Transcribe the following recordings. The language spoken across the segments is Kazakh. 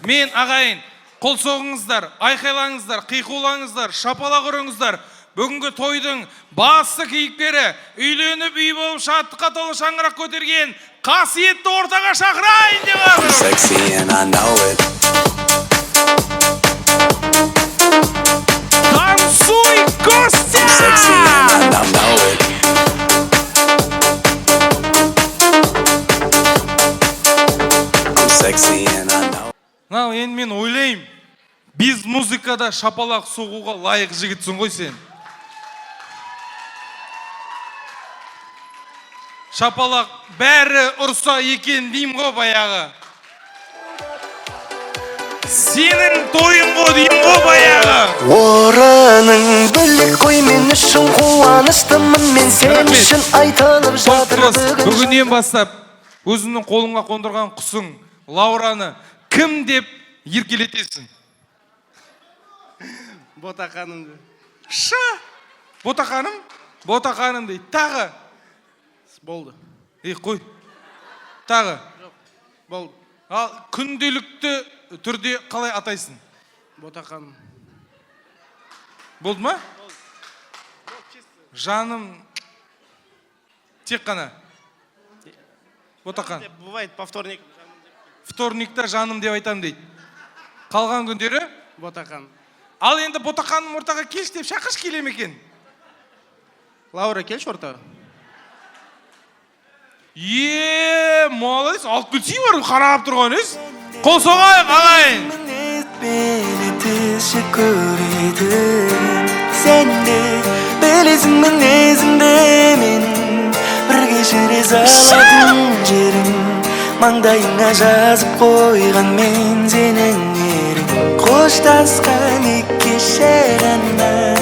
Мен ағайын, қол соғыңыздар, айқайлаңыздар, қиқулаңыздар, шапалақ ұрыңыздар. Бүгінгі тойдың басты кейіпкері, үйленіп үй болып шаттыққа толы шаңырақ көтерген қасиетті ортаға шақырайын деп жатыр. Танцуй, Костя! Нау, енді мен ойлайым, біз музыкада шапалақ соғуға лайық жігітсің ғой сен. Шапалақ бәрі ұрса екен дейм ғой баяғы. Сенің тойың ғой дейм ғой баяғы. Орының бөлек қой, мен үшін қуаныштымын, мен сен үшін айтылып жатыр бүгін. Бүгіннен бастап өзіңнің қолыңа қондырған құсың Лаураны кім деп еркелетесің? Ботақаным деп. Ша! Ботақаным? Ботақаным дейді. Тағы? Болды. Қой. Тағы? Болды. Ал күнделікті түрде қалай атайсың? Ботақаным. Болды ма? Жаным тек қана. Ботақан. Бывает по вторник. Вторникта жаным деп айтам дейді. Қалған күндері? Ботақан. Ал енді ботақаным ортаға келші деп шақырш келем екен. Лаура, келші ортаға. Молодец, алып келсей бар, қарап тұрған ес. Қол соғайық, ағайын. Beni tezce göreydin. Sen de bilezin minezinde menin. Bir gecede zaladın jerin. Mаңдайыңа жазып қойған мен сенің ерің. Қоштасқан екі шерана.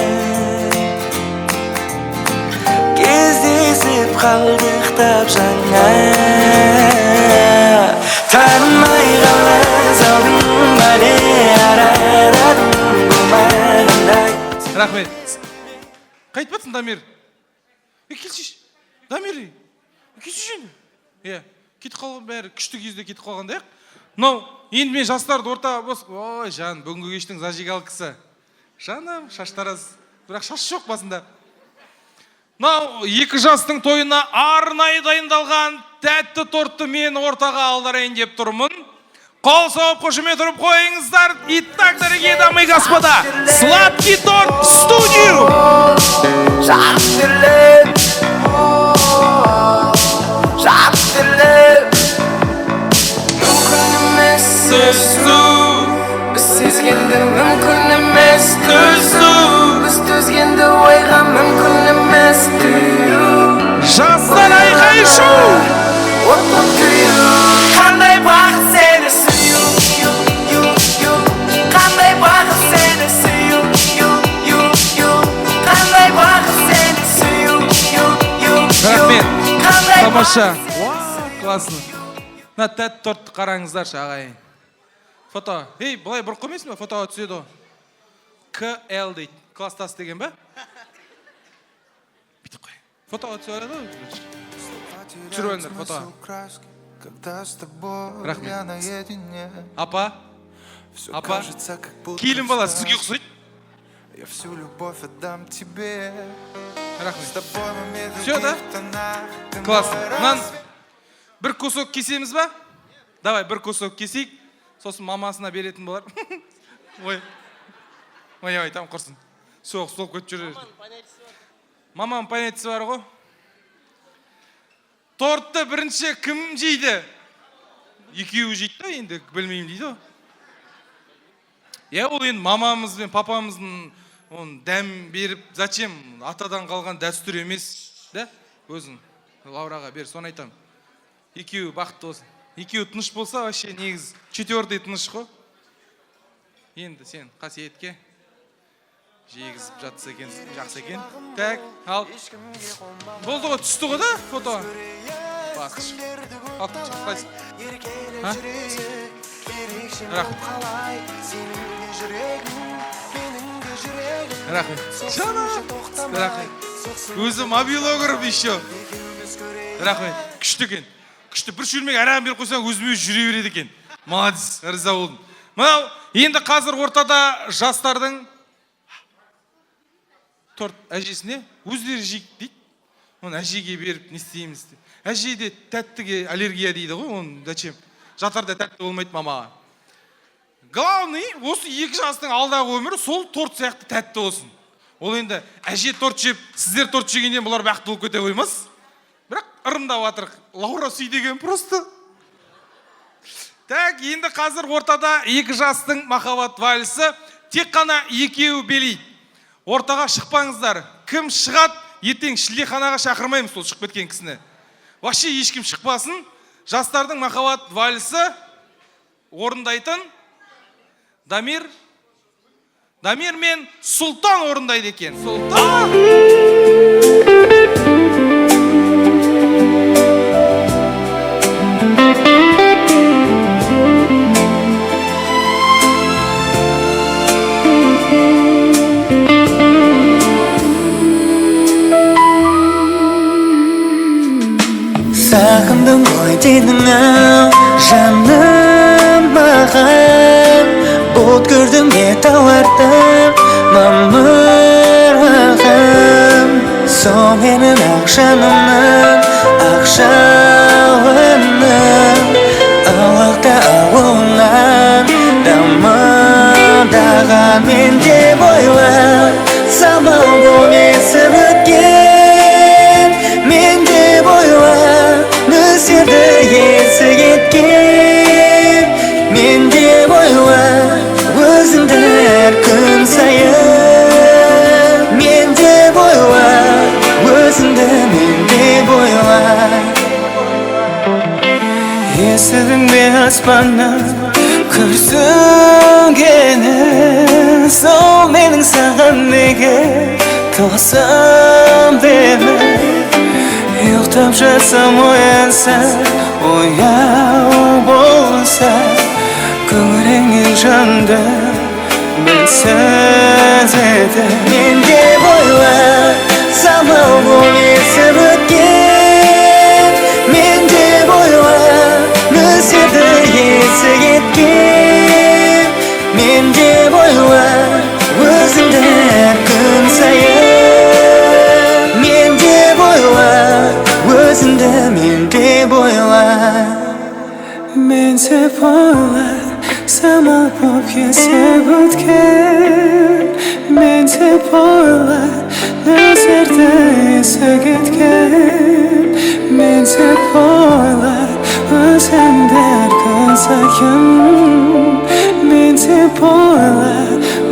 Кездесіп қалдық тап жаңа. Танымай қалас алдың бәле арарадың болмағандай. Рахмет. Қайтпатсың, Дамир? Келшеш. Дамир, келшеш енді. Кетіп қалған бәрі күшті кезде кетіп қалғандай. Мынау, енді мен жастарды орта бос. Ой, жан, бүгінгі кештің зажигал кісі. Жаным, шаштараз. Бірақ шаш жоқ басында. Мынау, екі жастың тойына арнайы дайындалған тәтті тортты мен ортаға алдарайын деп тұрмын. Қол соғып қошемет ұрып қойыңыздар. Итак, дорогие дамы и господа, сладкий торт в студию! Біз сезгенді мүмкін емес түзу. Біз төзгенді ойға мүмкін емес түю. Жастар айқайшу! Оттық күйу. Қандай бақыт сені сүю. Қандай бақыт сені сүю. Қандай бақыт сені сүю. Рахмет. Тамаша. Классно. На тәтті тортты қараңыздаршы, ағайын. Фото. Ей, бұлай бұрқ қоймайсың ба? Фотоға түседі о. КЛ дейді. Кластас деген ба? Бүйтіп қой. Фотоға түсі орады о. Түсіру өндір фотоға. Рахмет. Апа. Апа. Келін бала сізге ұқсайды. Рахмет. Все, да? Классно. Нан бір кусок кесеміз ба? Давай, бір кусок кесейік. Сосын мамасына беретін болар. Ой, там құрсын. Соғыс болып көтіп жүрер. Мамам понятиесі бар ғой. Тортты бірінші кім жейді? Екеуі жейді да, енді білмеймін дейді о. Ол енді мамамыз бен папамыздың дәм беріп, зачем атадан қалған дәстүр емес, да? Өзің Лаураға бер, соны айтам. Екеуі бақытты болсын. Екеуі тыныш болса, вообще негіз четвертый тыныш қой. Енді сен қасиетке жегізіп жатса екен, жақсы екен. Так, ал. Болды ғой, түсті ғой да, фото. Басқыш. Ал, қайсы. Рахмет. Рахмет. Өзі мобилограф еще. Рахмет. Күшті екен. Күшті бір шөлмек әрәм беріп қойсаң өзіме жүре береді екен. Молодец, риза болдым. Мынау енді қазір ортада жастардың торт әжесіне өздері жейік дейді. Оны әжеге беріп не істейміз дейді. Әже де тәттіге аллергия дейді ғой, оны зачем? Жатарда тәтті болмайды мамаға. Главный, осы екі жастың алдағы өмірі сол торт сияқты тәтті болсын. Ол енді әже торт жеп, сіздер торт жегеннен бұлар бақытты болып кете қоймас. Бірақ ырымдап жатыр. Лаура сүй деген просто. Так, енді қазір ортада екі жастың махаббат вальсі. Тек қана екеуі билейді. Ортаға шықпаңыздар. Кім шығады, ертең шілдеханаға шақырмаймыз сол шығып кеткен кісіні. Вообще ешкім шықпасын. Жастардың махаббат вальсі орындайтын Дамир мен Сұлтан орындайды екен. Сұлтан! Sağındım oy dedin-ау, жаным маған. Бұлт көрдім етауардан, мамырағым. Сол менің ақ жанымның, ақ жауының. Ауақта ауылынан, дамылдаған мен деп ойла. Заман бұл есіп өткен, мен деп ойла. Нөсерді есі кеткен, мен деп ойла. Өзіңді әр күн сайын, мен деп ойла. Өзіңді мен деп ойла. Естідің бе аспаннан күрсінгенін, сол менің саған неге тосам деме. Ұйықтап жатсам оянса, ояу болса, көңіліңнен жанды бір сөз еді. Мен деп ойла, самал бұл есіп өткен, мен деп ойла. Нөсерді есі кеткен, мен деп ойла. Өзіңді әр күн сайын, мен деп ойла. Өзіңді мен деп ойла. Мен деп ойла, самал боп есіп өткен, мен деп ойла. Нөсерді есі кеткен, мен деп ойла. Өзіңді әр күн сайын, мен деп ойла.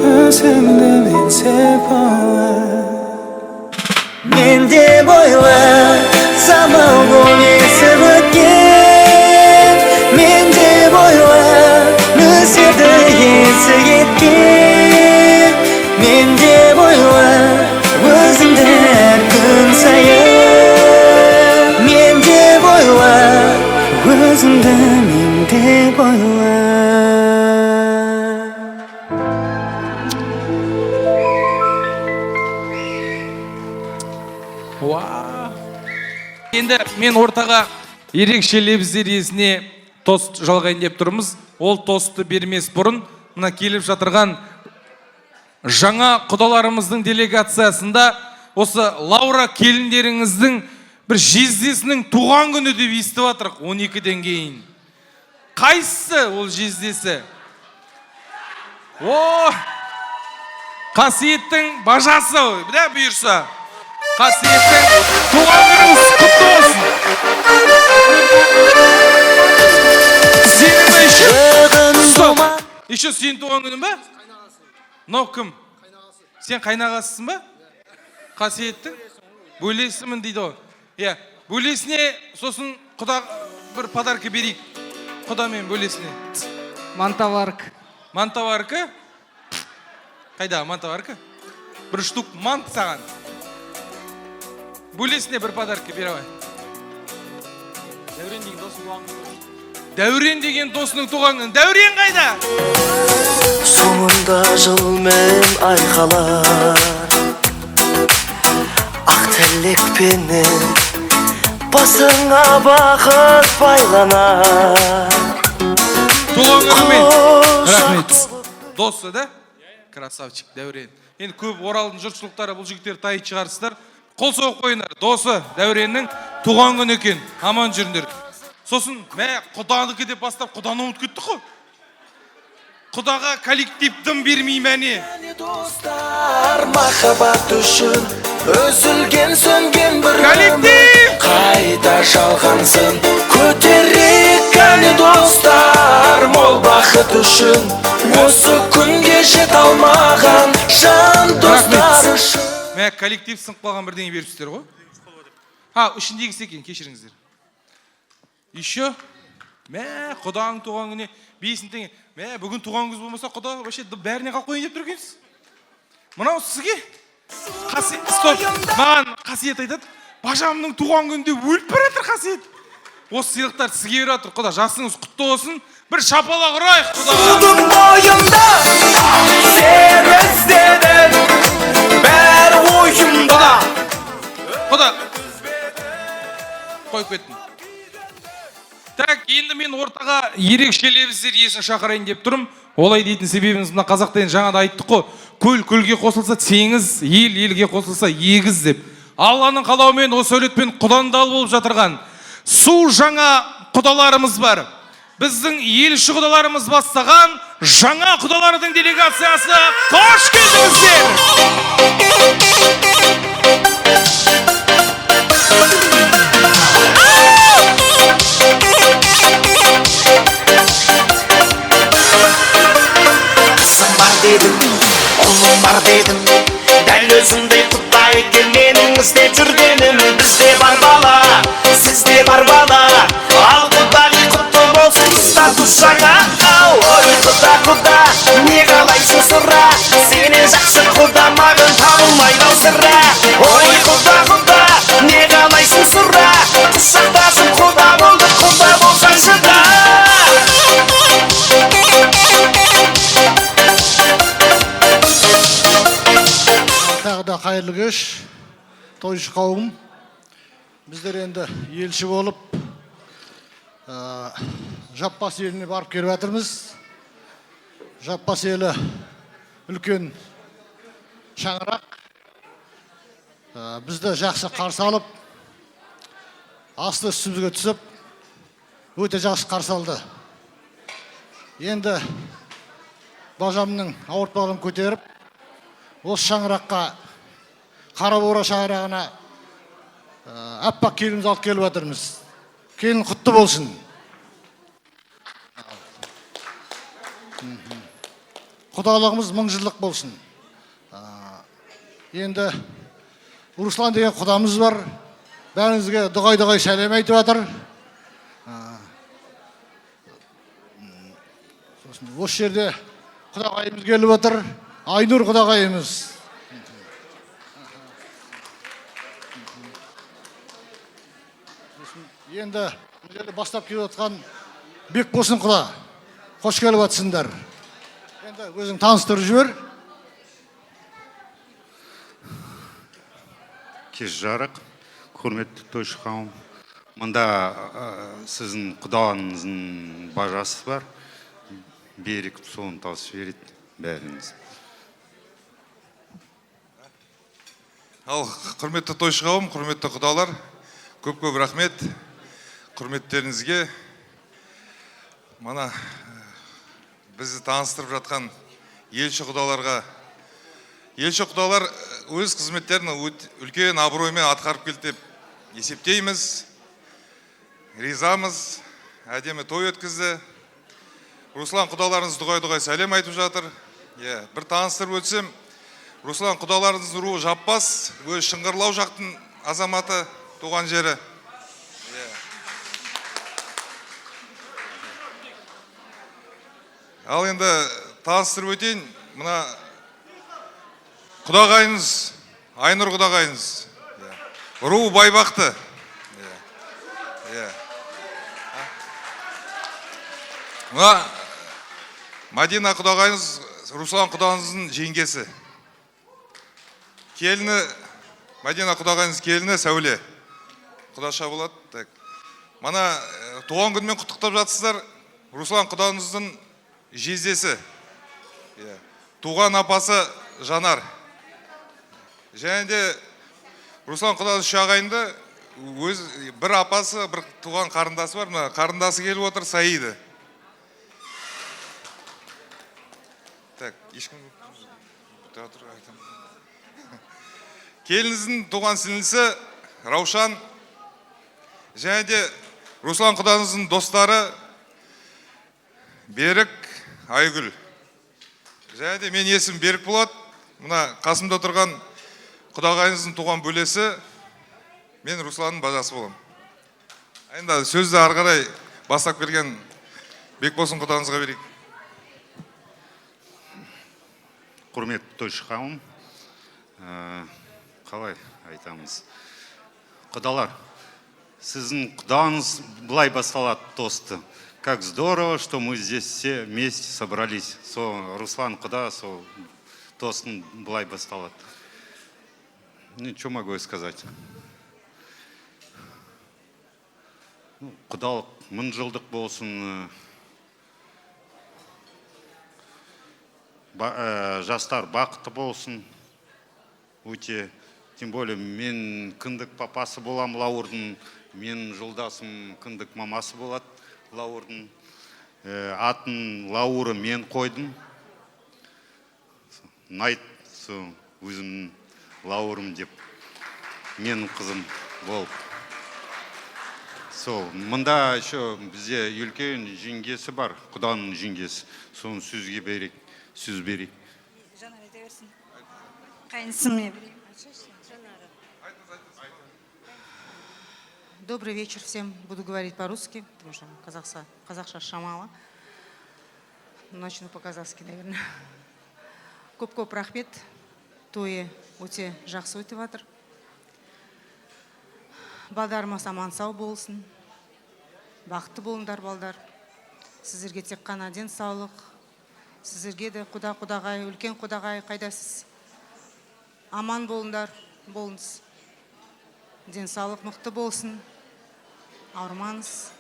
Өзіңді мен деп ойла. Мен деп ойла, самал бұл есіп өткен, мен деп ойла. Нөсерді есі кеткен, мен деп ойла. Өзіңді әр күн сайын, мен деп ойла. Өзіңді мен деп ойла. Енді мен ортаға ерекше лебіздер иесіне тост жалғайын деп тұрмыз. Ол тосты бермес бұрын мына келіп жатырған жаңа құдаларымыздың делегациясында осы Лаура келіндеріңіздің бір жездесінің туған күні деп естіп жатырық 12-ден кейін. Қайсысы ол жездесі? О, қасиеттің бажасы, да бұйырса. Қасиеттің туған күніңіз құтты болсын. Сенің еще? Стоп. Еще сен туған күнің ба? Мынау кім? Сен қайнағасысың ба? Қасиеттің? Бөлесімін дейді ғой. Иә, бөлесіне сосын құда бір подарка берейік. Құда мен бөлесіне. Мантаварка. Мантаварка? Қайда мантаварка? Бір штук мант саған. Бөлесіне бір подарка беравай. Дәурен деген досының туған күні. Дәурен қайда? Соңында жылмен айқалар, ақ тілекпенен басыңа бақыт байланар. туған күнімен. Рахмет. Қошақ Досы, да? Красавчик, Дәурен. Енді көп Оралдың жұртшылықтары бұл жігіттер тай шығарсыздар. Қол соғып қойыңдар. Досы Дәуреннің туған күні екен. Аман жүріңдер. Сосын, құдандікі деп бастап, құданы ұмытып кеттік қой. Құдаға коллектив дым бермей мәне. Достар махаббат үшін үзілген сөнген бір Коллектив! Қайта жалғансын көтерейік кәне достар мол бақыт үшін осы күнге жете алмаған жан достар үшін Коллектив сынып қалған бірдеңе беріпсіздер ғой. Ішіндегісі екен, кешіріңіздер. Еще? Құданың туған күні 5 теңге. Бүгін туған күз болмаса, құда вообще бәріне қалып қойын деп тұр екенсіз. Мынау сізге маған қасиет айтады. Бажамның туған күнінде өліп бара жатыр қасиет. Осы сыйлықтар сізге беріп жатыр. Құда, жасыңыз құтты болсын. Бір шапалақ ұрайық құдаға. Күннің бойында сен іздедім бәрі ойымда. Құда, қойып кеттім. Так, енді мен ортаға ерекшелеріңіздер есін шақырайын деп тұрмын. Олай дейтін себебіміз мына қазақта енді жаңада айттық қой. Көл көлге қосылса теңіз, ел елге қосылса егіз деп. Алланың қалауымен осы өлетпен құдандал болып жатырған су жаңа құдаларымыз бар. Біздің елші құдаларымыз бастаған жаңа құдалардың делегациясы қош келдіңіздер. Dedim, oğlum var dedim. Dәл өзіңдей құдай келменің іздеп жүргенім. Бізде бар бала, сізде бар бала. Ал құдай құтты болсын статус жаңа. Ой құда, не қалайсың сұрра? Сенен жақсы құда маған табылмайды ау сірә. Ой құда, не қалайсың сұрра? Құшақтасып құда болды, құда болсаңшы да. Тағы да қайырлы кеш, тойшы қауым. Біздер енді елші болып, Жаппас еліне барып келіп жатырмыз. Жаппас елі үлкен шаңырақ. Бізді жақсы қарсы алып, асты үстімізге түсіп, өте жақсы қарсы алды. Енді бажамның ауыртпалығын көтеріп, осы шаңыраққа, қара бура шаңырағына аппақ келінімізді алып келіп жатырмыз. Келін құтты болсын. Құдалығымыз мың жылдық болсын. Енді Руслан деген құдамыз бар. Бәріңізге дұғай сәлем айтып жатыр. Осы жерде құдағайымыз келіп отыр. Айнұр құдағайымыз. Енді бұл жерде бастап келіп отқан Бекбосын құда. Қош келіп жатсыңдар. Енді өзің таныстырып жібер. Кеш жарық, құрметті тойшы қауым. Мұнда сіздің құдағаңыздың бажасы бар. Берік соны тауысып береді бәріңіз. Ал құрметті тойшы қауым, құрметті құдалар, көп рахмет құрметтеріңізге. Мана бізді таныстырып жатқан елші құдаларға. Елші құдалар өз қызметтерін үлкен абыроймен атқарып келді деп есептейміз. Ризамыз, әдемі той өткізді. Руслан құдаларыңыз дұғай сәлем айтып жатыр. Бір таныстырып өтсем, Руслан құдаларыңыздың руы Жаппас, өз Шыңғырлау жақтың азаматы, туған жері. Ал енді таныстырып өтейін, мына құдағайыңыз, Айнұр құдағайыңыз, руы Байбақты. Мына Мадина құдағайыңыз, Руслан құдағыңыздың жеңгесі. Келіні, Мадина құдағайыңыз келіні Сәуле. Құдаша болады. Мана туған күнмен құттықтап жатсыздар. Руслан құдамыздың жездесі, туған апасы Жанар. Және де Руслан құдамыз үш ағайынды өз бір апасы, бір туған қарындасы бар. Мына қарындасы келіп отыр, Саиды. Так, ешкім келініздің туған сіңлісі Раушан, және де Руслан құдамыздың достары Берік, Айгүл. Және де мен есім Берік болады. Мына қасымда тұрған құдағайыңыздың туған бөлесі, мен Русланның бажасы болам. Енді сөзді ары қарай бастап берген Бекболсын құдаңызға берейік. Құрметті тойшы қауым, қалай айтамыз. Құдалар, сіздің құдаңыз былай басталады тосты. Как здорово, что мы здесь все вместе собрались. Руслан құда, тостың былай басталады. Что могу я сказать? Құдалық мың жылдық болсын, жастар бақытты болсын, өте, тем более мен кіндік папасы болам Лауырдың, мен жолдасым кіндік мамасы болады Лауырдың. Атын Лауыры мен қойдым. Найт өзімнің Лауырым деп, менің қызым болып. Мұнда бізде үлкен жеңгесі бар, құданың жеңгесі. Соны сөзге берейік. Сөз берейік. Жанар айта берсін. Қайынсыме берейік. Добрый вечер всем. Буду говорить по-русски, потому что қазақша шамалы. Начну по-казахски, наверное. Көп-көп рахмет. Тойы өте жақсы өтіп жатыр. Балдарымыз аман сау болсын. Бақытты болыңдар, балдар. Сіздерге тек қана денсаулық. Сіздерге де құдағай, үлкен құдағай, қайдасыз? Аман болыңдар, болыңыз. Денсаулық мықты болсын. Ауырмаңыз.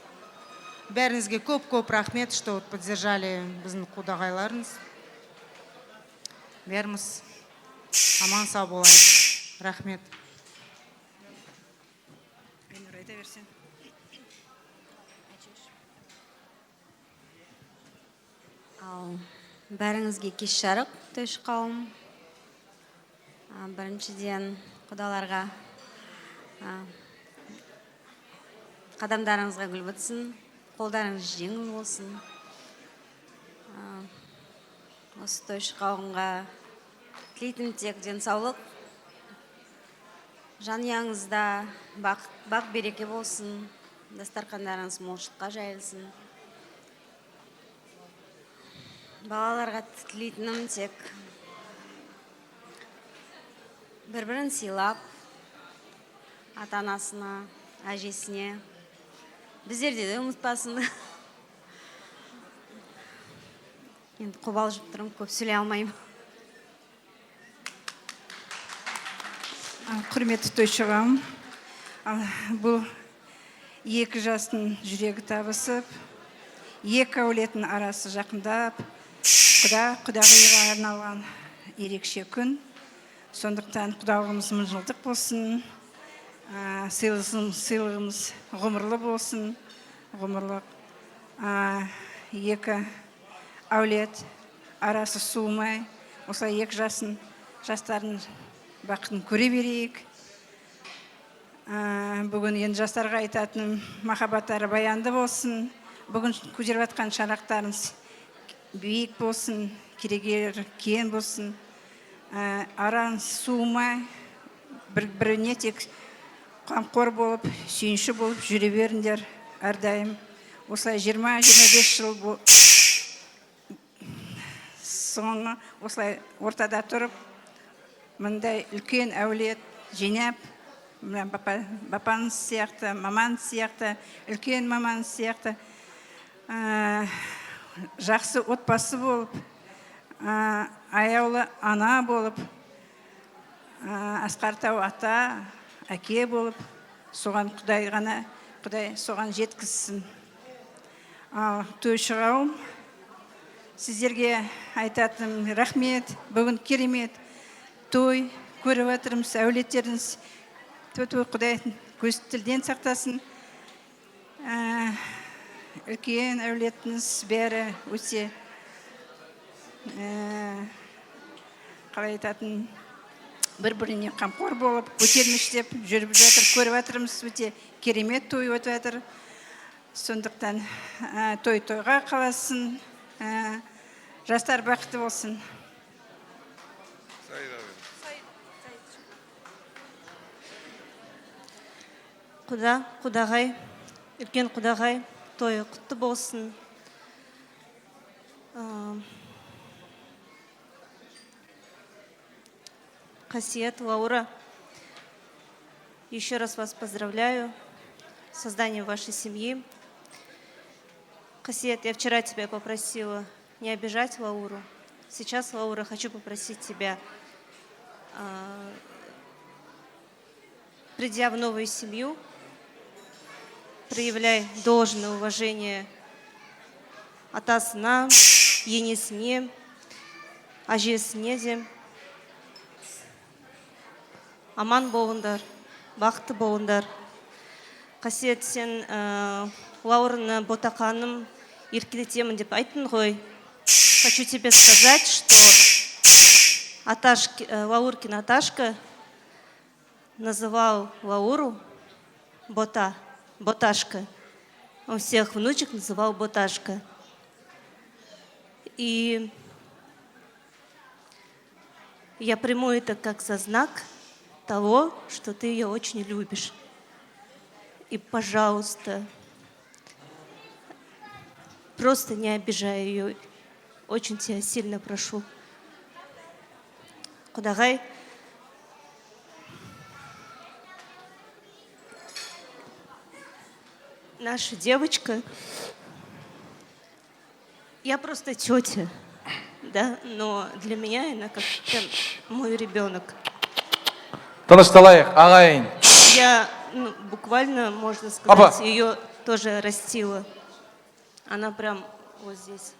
Бәріңізге көп-көп рахмет, что поддержали біздің құдағайларыңыз. Бәріміз аман сау болайық. Рахмет. Бәріңізге кеш жарық, тойшы қауым. Біріншіден құдаларға қадамдарыңызға гүл бітсін, қолдарыңыз жеңіл болсын. Осы тойшы қауымға тілейтін тек денсаулық, жанұяңызда бақ береке болсын, дастархандарыңыз молшылыққа жайылсын. Балаларға тілейтінім тек бір-бірін сыйлап, ата-анасына, әжесіне, біздерде де ұмытпасын. Енді қобалжып тұрмын, көп сөйлей алмаймын. Құрметті тойшығам, бұл екі жастың жүрегі табысып, екі әулеттің арасы жақындап, құдағиға арналған ерекше күн. Сондықтан құдағымыз мың жылдық болсын, сыйлығымыз ғұмырлы болсын, ғұмырлық. Екі әулет арасы суымай, осылай екі жастардың бақытын көре берейік. Бүгін енді жастарға айтатыным махаббаттары баянды болсын. Бүгін көтеріп атқан шаңырақтарыңыз биік болсын, керегер кен болсын. Аран суымай, біріне тек қамқор болып, сүйінші болып жүре беріңдер әрдайым. Осылай 20-25 жыл соңы осылай ортада тұрып, мындай үлкен әулет жинап, бапаңыз сияқты, мамаңыз сияқты, үлкен мамаңыз сияқты жақсы отбасы болып, аяулы ана болып, асқартау ата, әке болып, соған Құдай соған жеткізсін. Тойшы қауым, сіздерге айтатыным рахмет. Бүгін керемет той көріп отырмыз. Әулеттеріңіз той Құдай көз тілден сақтасын. Үлкен әулетіңіз бәрі өте қалай айтатын бір-біріне қамқор болып, көтермештеп жүріп жатыр, көріп отырмыз. Өте керемет той өтіп жатыр. Сондықтан той-тойға қаласын, жастар бақытты болсын. Құдағай, үлкен құдағай, тойы құтты болсын. Қасиет, Лаура, еще раз вас поздравляю с созданием вашей семьи. Кассиет, я вчера тебя попросила не обижать Лауру. Сейчас, Лаура, хочу попросить тебя, придя в новую семью, проявляй должное уважение атасына, енесіне, әжесіне де. Аман болыңдар, бақытты болыңдар. Қасиет, сен Лаураны ботақаным еркелетемін деп айттың ғой. Хочу тебе сказать, что Лауркин Аташка называл Лауру Боташка. Он всех внучек называл Боташка. И я приму это как за знак того, что ты ее очень любишь. И, пожалуйста, просто не обижай ее. Очень тебя сильно прошу. Құдағай, наша девочка, я просто тетя, да, но для меня она как мой ребенок. Тынышталайық, ағайын. Я, буквально, можно сказать, ее тоже растила. Она прям вот здесь.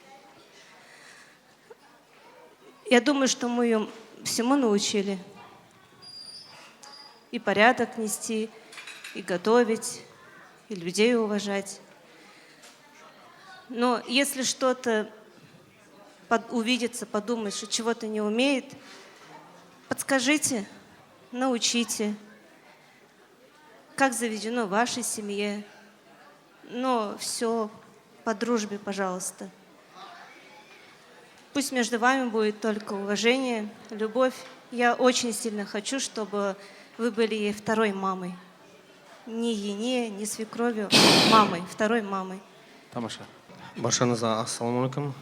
Я думаю, что мы ее всему научили. И порядок нести, и готовить, и людей уважать. Но если что-то увидится, подумает, что чего-то не умеет, подскажите, научите, как заведено в вашей семье. Но все по дружбе, пожалуйста. Пусть между вами будет только уважение, любовь. Я очень сильно хочу, чтобы вы были ей второй мамой. Не ене, не свекровью, мамой, второй мамой. Тамаша. Баршаңызға ассалаумағалейкум.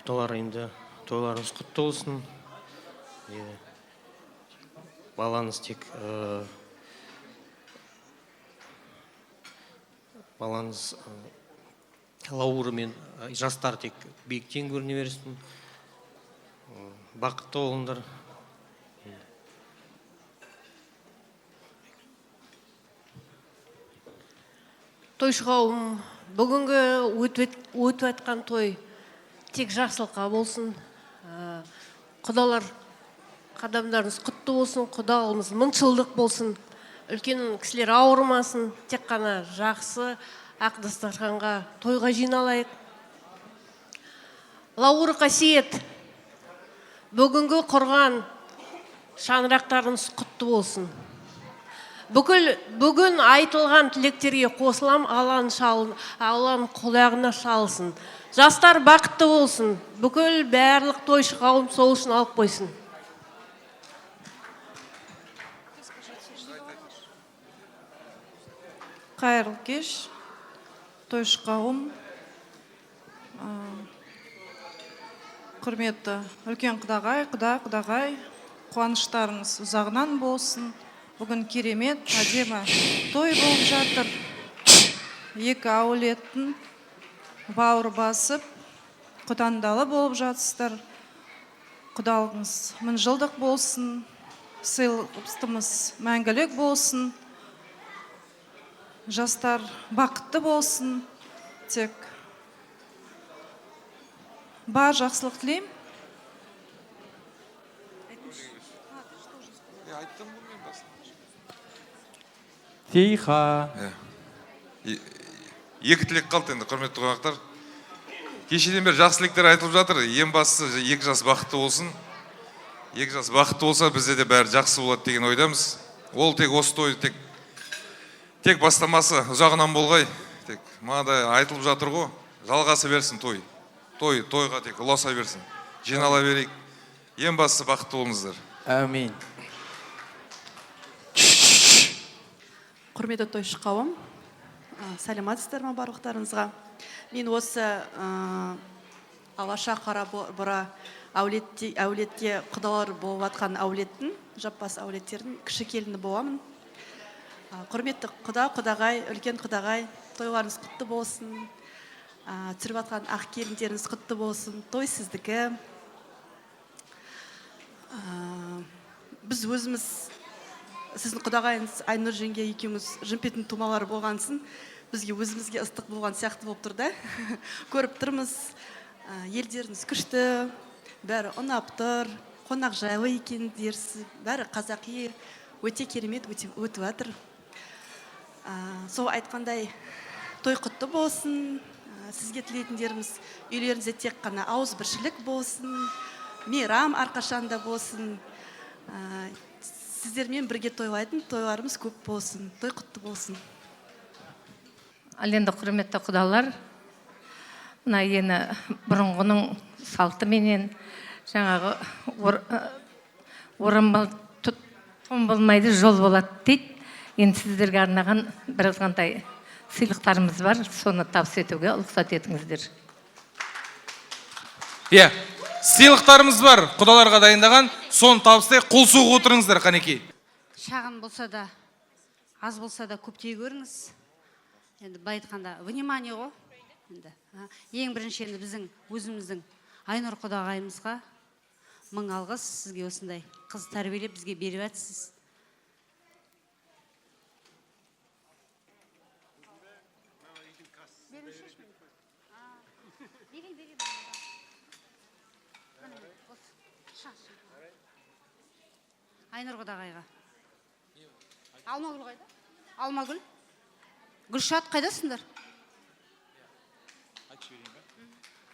Құдалар енді тойларыңыз құтты болсын. Балаңыз тек балаңыз Лаура мен жастар тек биіктен көріне берсін. Бақытты болыңдар. Тойшы қауым, бүгінгі өтіп атқан той тек жақсылыққа болсын. Құдалар қадамдарыңыз құтты болсын, құдалығымыз мыңшылдық болсын. Үлкен кісілер ауырмасын, тек қана жақсы ақ дастарханға тойға жиналайық. Лаура, Қасиет, бүгінгі құрған шаңырақтарыңыз құтты болсын. Бүгін айтылған тілектерге қосылам, Алланың құлағына шалсын. Жастар бақытты болсын. Бүкіл барлық тойшы қауым сол үшін алып қойсын. Қайырлы кеш, тойшы қауым, құрметті үлкен құдағай, қуаныштарыңыз ұзағынан болсын. Бүгін керемет, әдемі той болып жатыр. Екі әулеттің бауыр басып, құдандалы болып жатсыздар. Құдалығыңыз мыңжылдық болсын, сыйластығымыз мәңгілік болсын. Жастар бақытты болсын. тек бар жақсылық тілеймін. Тихо. Екі тілек қалды енді, құрметті қонақтар. Кешеден бері жақсы тілектер айтылып жатыр. Ең бастысы екі жас бақытты болсын. Екі жас бақытты болса, бізде де бәрі жақсы болады деген ойдамыз. Ол тек осы той, тек бастамасы ұзағынан болғай. Тек мағада айтылып жатыр ғой, жалғасы берсін той. Тойға тек ұласа берсін. Жинала берейік. Ең бастысы бақытты болыңыздар. Әмин. Құрметті тойшы қауым, сәлематсыздар ма барлықтарыңызға. Мен осы алаша қара бұра әулетте құдалар болып атқан әулеттің, жаппас әулеттердің кіші келіні боламын. Құрметті құдағай, үлкен құдағай, тойларыңыз құтты болсын. Түсіріп атқан ақ келіндеріңіз құтты болсын. Той сіздікі. Біз өзіміз, сіздің құдағайыңыз Айнұр жеңге екеуміз жымпетін тумалары болғансын, бізге өзімізге ыстық болған сияқты болып тұрды. Көріп тұрмыз, елдеріңіз күшті, бәрі ұнап тұр, қонақ жайлы екен дерсіз, бәрі қазақи, өте керемет өтіп жатыр. Сол айтқандай, той құтты болсын, сізге тілейтіндеріміз үйлеріңізде тек қана ауызбіршілік болсын, мейрам әрқашанда болсын. Сіздермен бірге тойлайтын тойларымыз көп болсын, той құтты болсын. Ал енді құрметті құдалар, мына ені бұрынғының салты менен жаңағы том болмайды, жол болады дейді. Енді сіздерге арнаған бір азғантай сыйлықтарымыз бар, соны табыс етуге ұлықсат етіңіздер. Сыйлықтарымыз бар, құдаларға дайындаған, соны табыстай қол соғып отырыңыздар, қанекей. Шағын болса да, аз болса да көптей көріңіз. Енді былай айтқанда, внимание ғой. Ең бірінші енді біздің өзіміздің Айнұр құдағайымызға 1000 алғыс, сізге осындай қыз тәрбиелеп бізге беріп жатсыз. Айнұр құдағайға. Алмагүл қайда? Алмагүл? Гүлшат қайдасыңдар?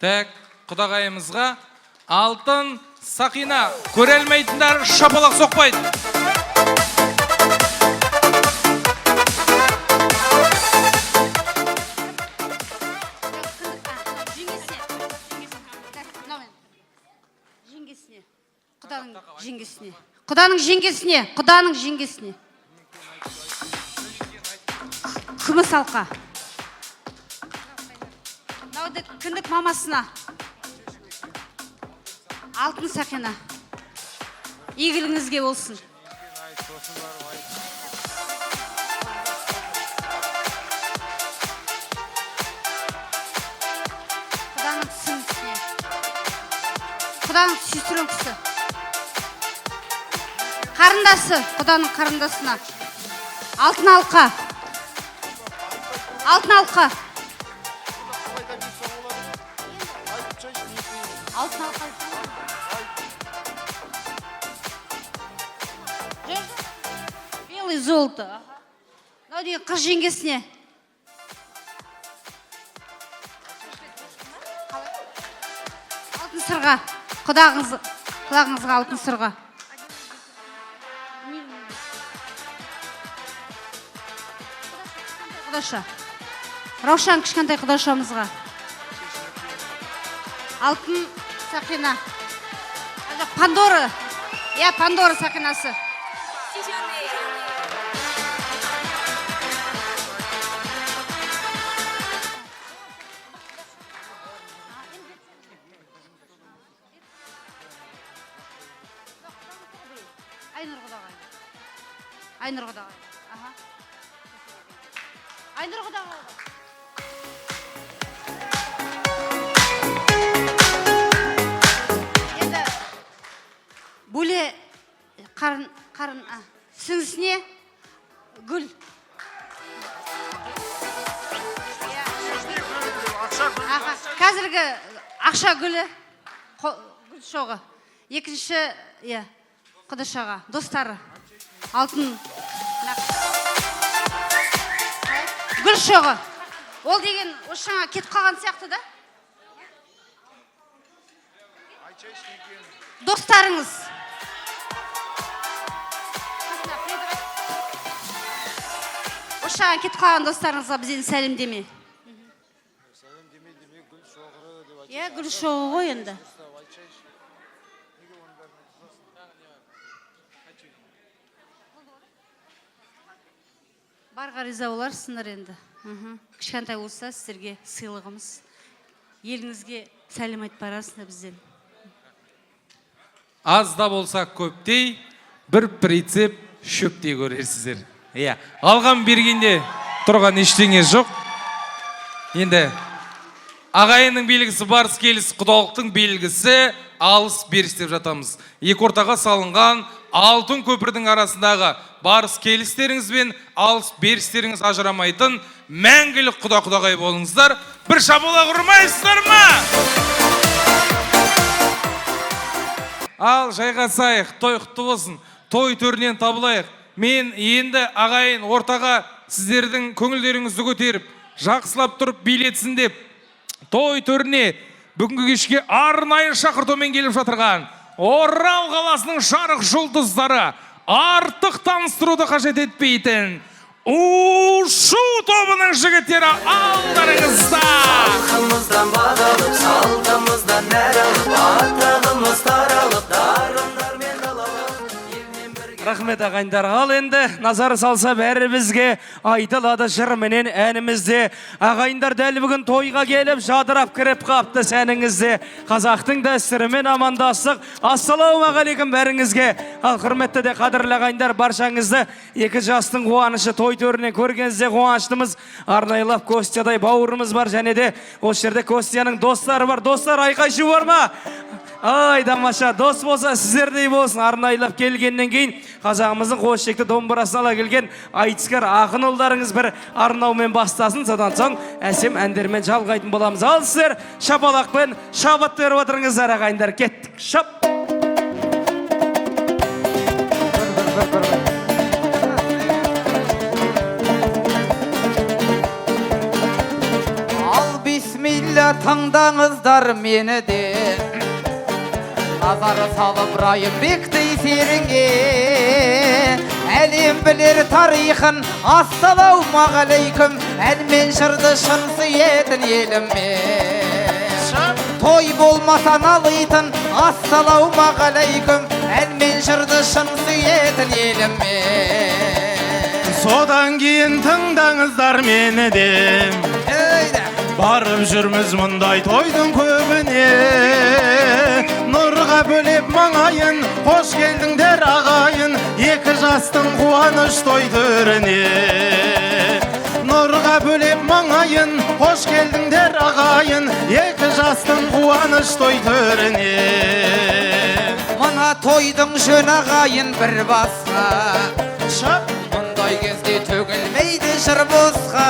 Так, құдағайымызға алтын сақина. Көре алмайтындар шапалақ соқпайды. Жеңгесіне. Құданың жеңгесіне. Күміс алқа. Науды кіндік мамасына. Алтын сақина. Игіліңізге болсын. Құданың түсінісіне. Құданың сүйістірін кісі. Қарындасы, құданың қарындасына. Алтын алқа. Алтын алқа. Алтын алқа. Белый золото. Мынау деген қыз жеңгесіне. Алтын сырға. Құлағыңызға алтын сырға. Құдаша. Раушан кішкентай құдашамызға. Алтын сақина. Пандора. Пандора сақинасы. Айнұр құдағай. Айнұр құдағай. Енді бөле қарын сіңісіне гүл. Қазіргі ақша гүлі, гүл шоғы. Екінші, құдышаға, достары. Алтын. Гүл шоғы. Ол деген ұшыңа кетіп қалған сияқты да? Достарыңыз. Ұшыңа кетіп қалған достарыңызға бізден сәлемдеме. Гүл шоғы ғой енді. Барға риза боларсыңдар енді. Кішкентай болса сіздерге сыйлығымыз. Еліңізге сәлем айтып барасыңдар бізден. Аз да болса көптей, бір прицеп шөптей көрерсіздер. Алған бергенде тұрған ештеңе жоқ. Енді ағайынның белгісі барыс келіс, құдалықтың белгісі алыс беріс деп жатамыз. Екі ортаға салынған алтын көпірдің арасындағы барыс келістеріңіз бен алыс берістеріңіз ажырамайтын мәңгілік құда-құдағай болыңыздар. Бір шабула құрмайсыздар ма? Ал жайғасайық, той құтты болсын, той төрінен табылайық. Мен енді ағайын ортаға сіздердің көңілдеріңізді көтеріп, жақсылап тұрып билетсін деп, той төріне бүгінгі кешке арнайы шақыртумен келіп жатырған Орал қаласының жарық жұлдыздары, артық таныстыруды қажет етпейтін Ушу тобының жігіттері алдарыңызда. Салқымыздан бағалып, салтымыздан нәр алып, атағымыз таралып, дарындармен далалып. Рахмет ағайындар. Ал енді назар салса бәрі бізге айтылады жырменен әнімізде. Ағайындар дәл бүгін тойға келіп жадырап кіріп қапты сәніңізде. Қазақтың дәстүрімен амандастық. Ассалаумағалейкум бәріңізге. Ал құрметті де қадірлі ағайындар, баршаңызды екі жастың қуанышы той төрінен көргенізде қуаныштымыз. Арнайлап Костядай бауырымыз бар, және де осы жерде Костяның достары бар. Достар, айқай-шу бар ма? Ай, тамаша, дос болса сіздердей болсын. Арнайлап келгеннен кейін қазағымыздың қос шекті домбырасын ала келген айтыскер ақын ұлдарыңыз бір арнаумен бастасын, содан соң әсем әндермен жалғайтын боламыз. Ал сіздер шапалақпен шабыт беріп отырыңыздар ағайындар. Кеттік, шап! Ал бисмилля таңдаңыздар мені де, назары салып райым бектей серіңе, әлем білер тарихын. Ассалаумағалейкум, әлмен жырды шын сүйетін еліме. Той болмаса налайтын. Ассалаумағалейкум, әлмен жырды шын сүйетін еліме. Содан кейін тыңдаңыздар мені де, барып жүрміз мұндай тойдың көбіне. Нұрға бөлеп маңайын, қош келдіңдер ағайын, екі жастың қуаныш той төріне. Нұрға бөлеп маңайын, қош келдіңдер ағайын, екі жастың қуаныш той төріне. Мына тойдың жөн ағайын бір басқа, мұндай кезде төгілмейді жыр босқа.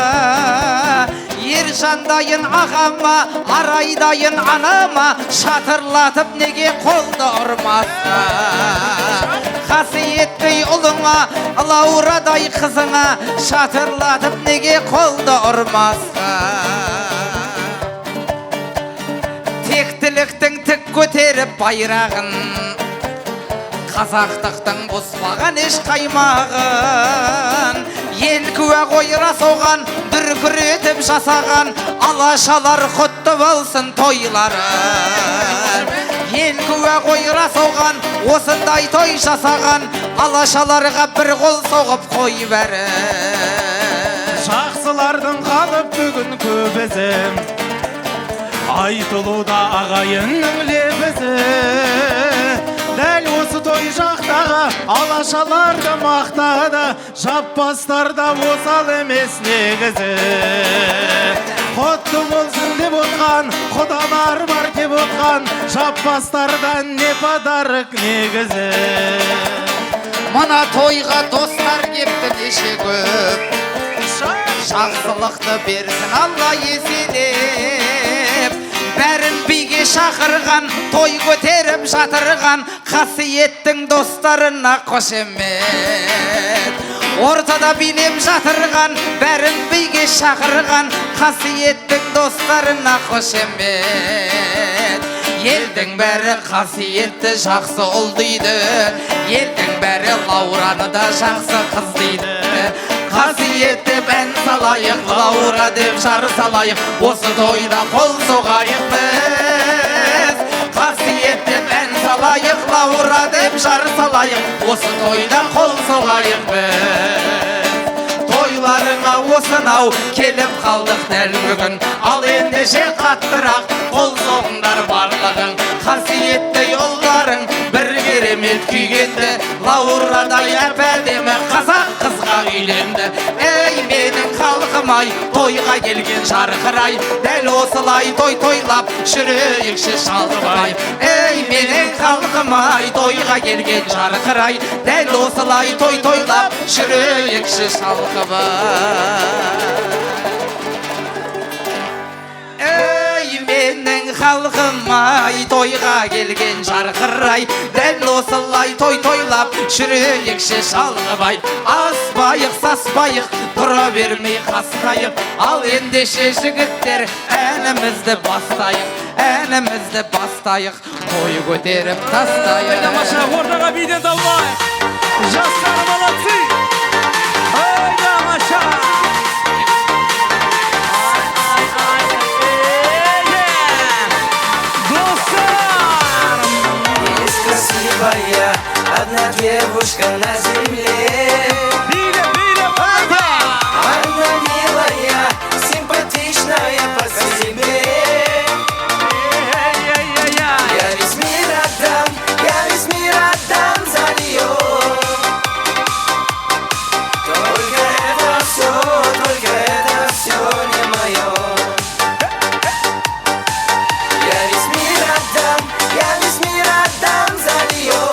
Ержандайын ағама, арайдайын анама, шатырлатып неге қолды ұрмасқа. Қасиетпей ұлыңа, Лаурадай қызыңа, шатырлатып неге қолды ұрмасқа. Тектіліктің тік көтеріп байрағын, қазақтықтың бұзбаған еш қаймағын. Ел куә қойра соған, дүркіретіп жасаған, алашалар құтты болсын тойлары. Ел куә қойра соған, осындай той жасаған, алашаларға бір қол соғып қой бәрі. Жақсылардың қалып бүгін көбізім, айтылуда ағайынның лебізі. Дәл осы той жақтаға алашаларды мақтады, жаппастарда осал емес негізі. Құтты болсын деп отқан, құдалар бар деп отқан, жаппастардан не подарок негізі. Мына тойға достар кепті неше көп, жақсылықты берсін Алла еселе. биге шақырған, той көтеріп жатырған қасиеттің достарына қошемет. Ортада билеп жатырған, бәрін биге шақырған қасиеттің достарына қошемет. Елдің бәрі қасиетті жақсы ұл дейді, елдің бәрі Лаураны да жақсы қыз дейді. Қасиетті ән салайық, Лаура деп жар салайық, осы тойда қол соғайық біз. Қасиетті ән салайық, Лаура деп жар салайық, осы тойда қол соғайық біз. Тойларыңа осынау келіп қалдық дәл бүгін, ал ендеше қаттырақ қол соғыңдар барлығың. Қасиетті yollarың бір керемет күйгенді, Лаурадай әп-әдемі қазақ қызға үйленді. Ей менің халқым-ай, тойға келген жарқырай, дәл осылай той тойлап жүрейікші шалқыбай. Ей менің халқым-ай, тойға келген жарқырай, дәл осылай той тойлап жүрейікші шалқыбай. Ей менің халқым-ай, тойға келген жарқырай, дәл осылай той тойлап жүрейікші шалқыбай. Аспайық, саспайық, тұра бермей қасқайық, ал ендеше жігіттер әнімізді бастайық, әнімізді бастайық, той көтеріп тастайық. Тамаша, ортаға биден табылайық. Жастар молодцы! Ой, тамаша! Есть красивая одна девушка на земле. Она милая, симпатичная по себе. Я весь мир отдам за нее. Только это все не мое. Я весь мир отдам за нее.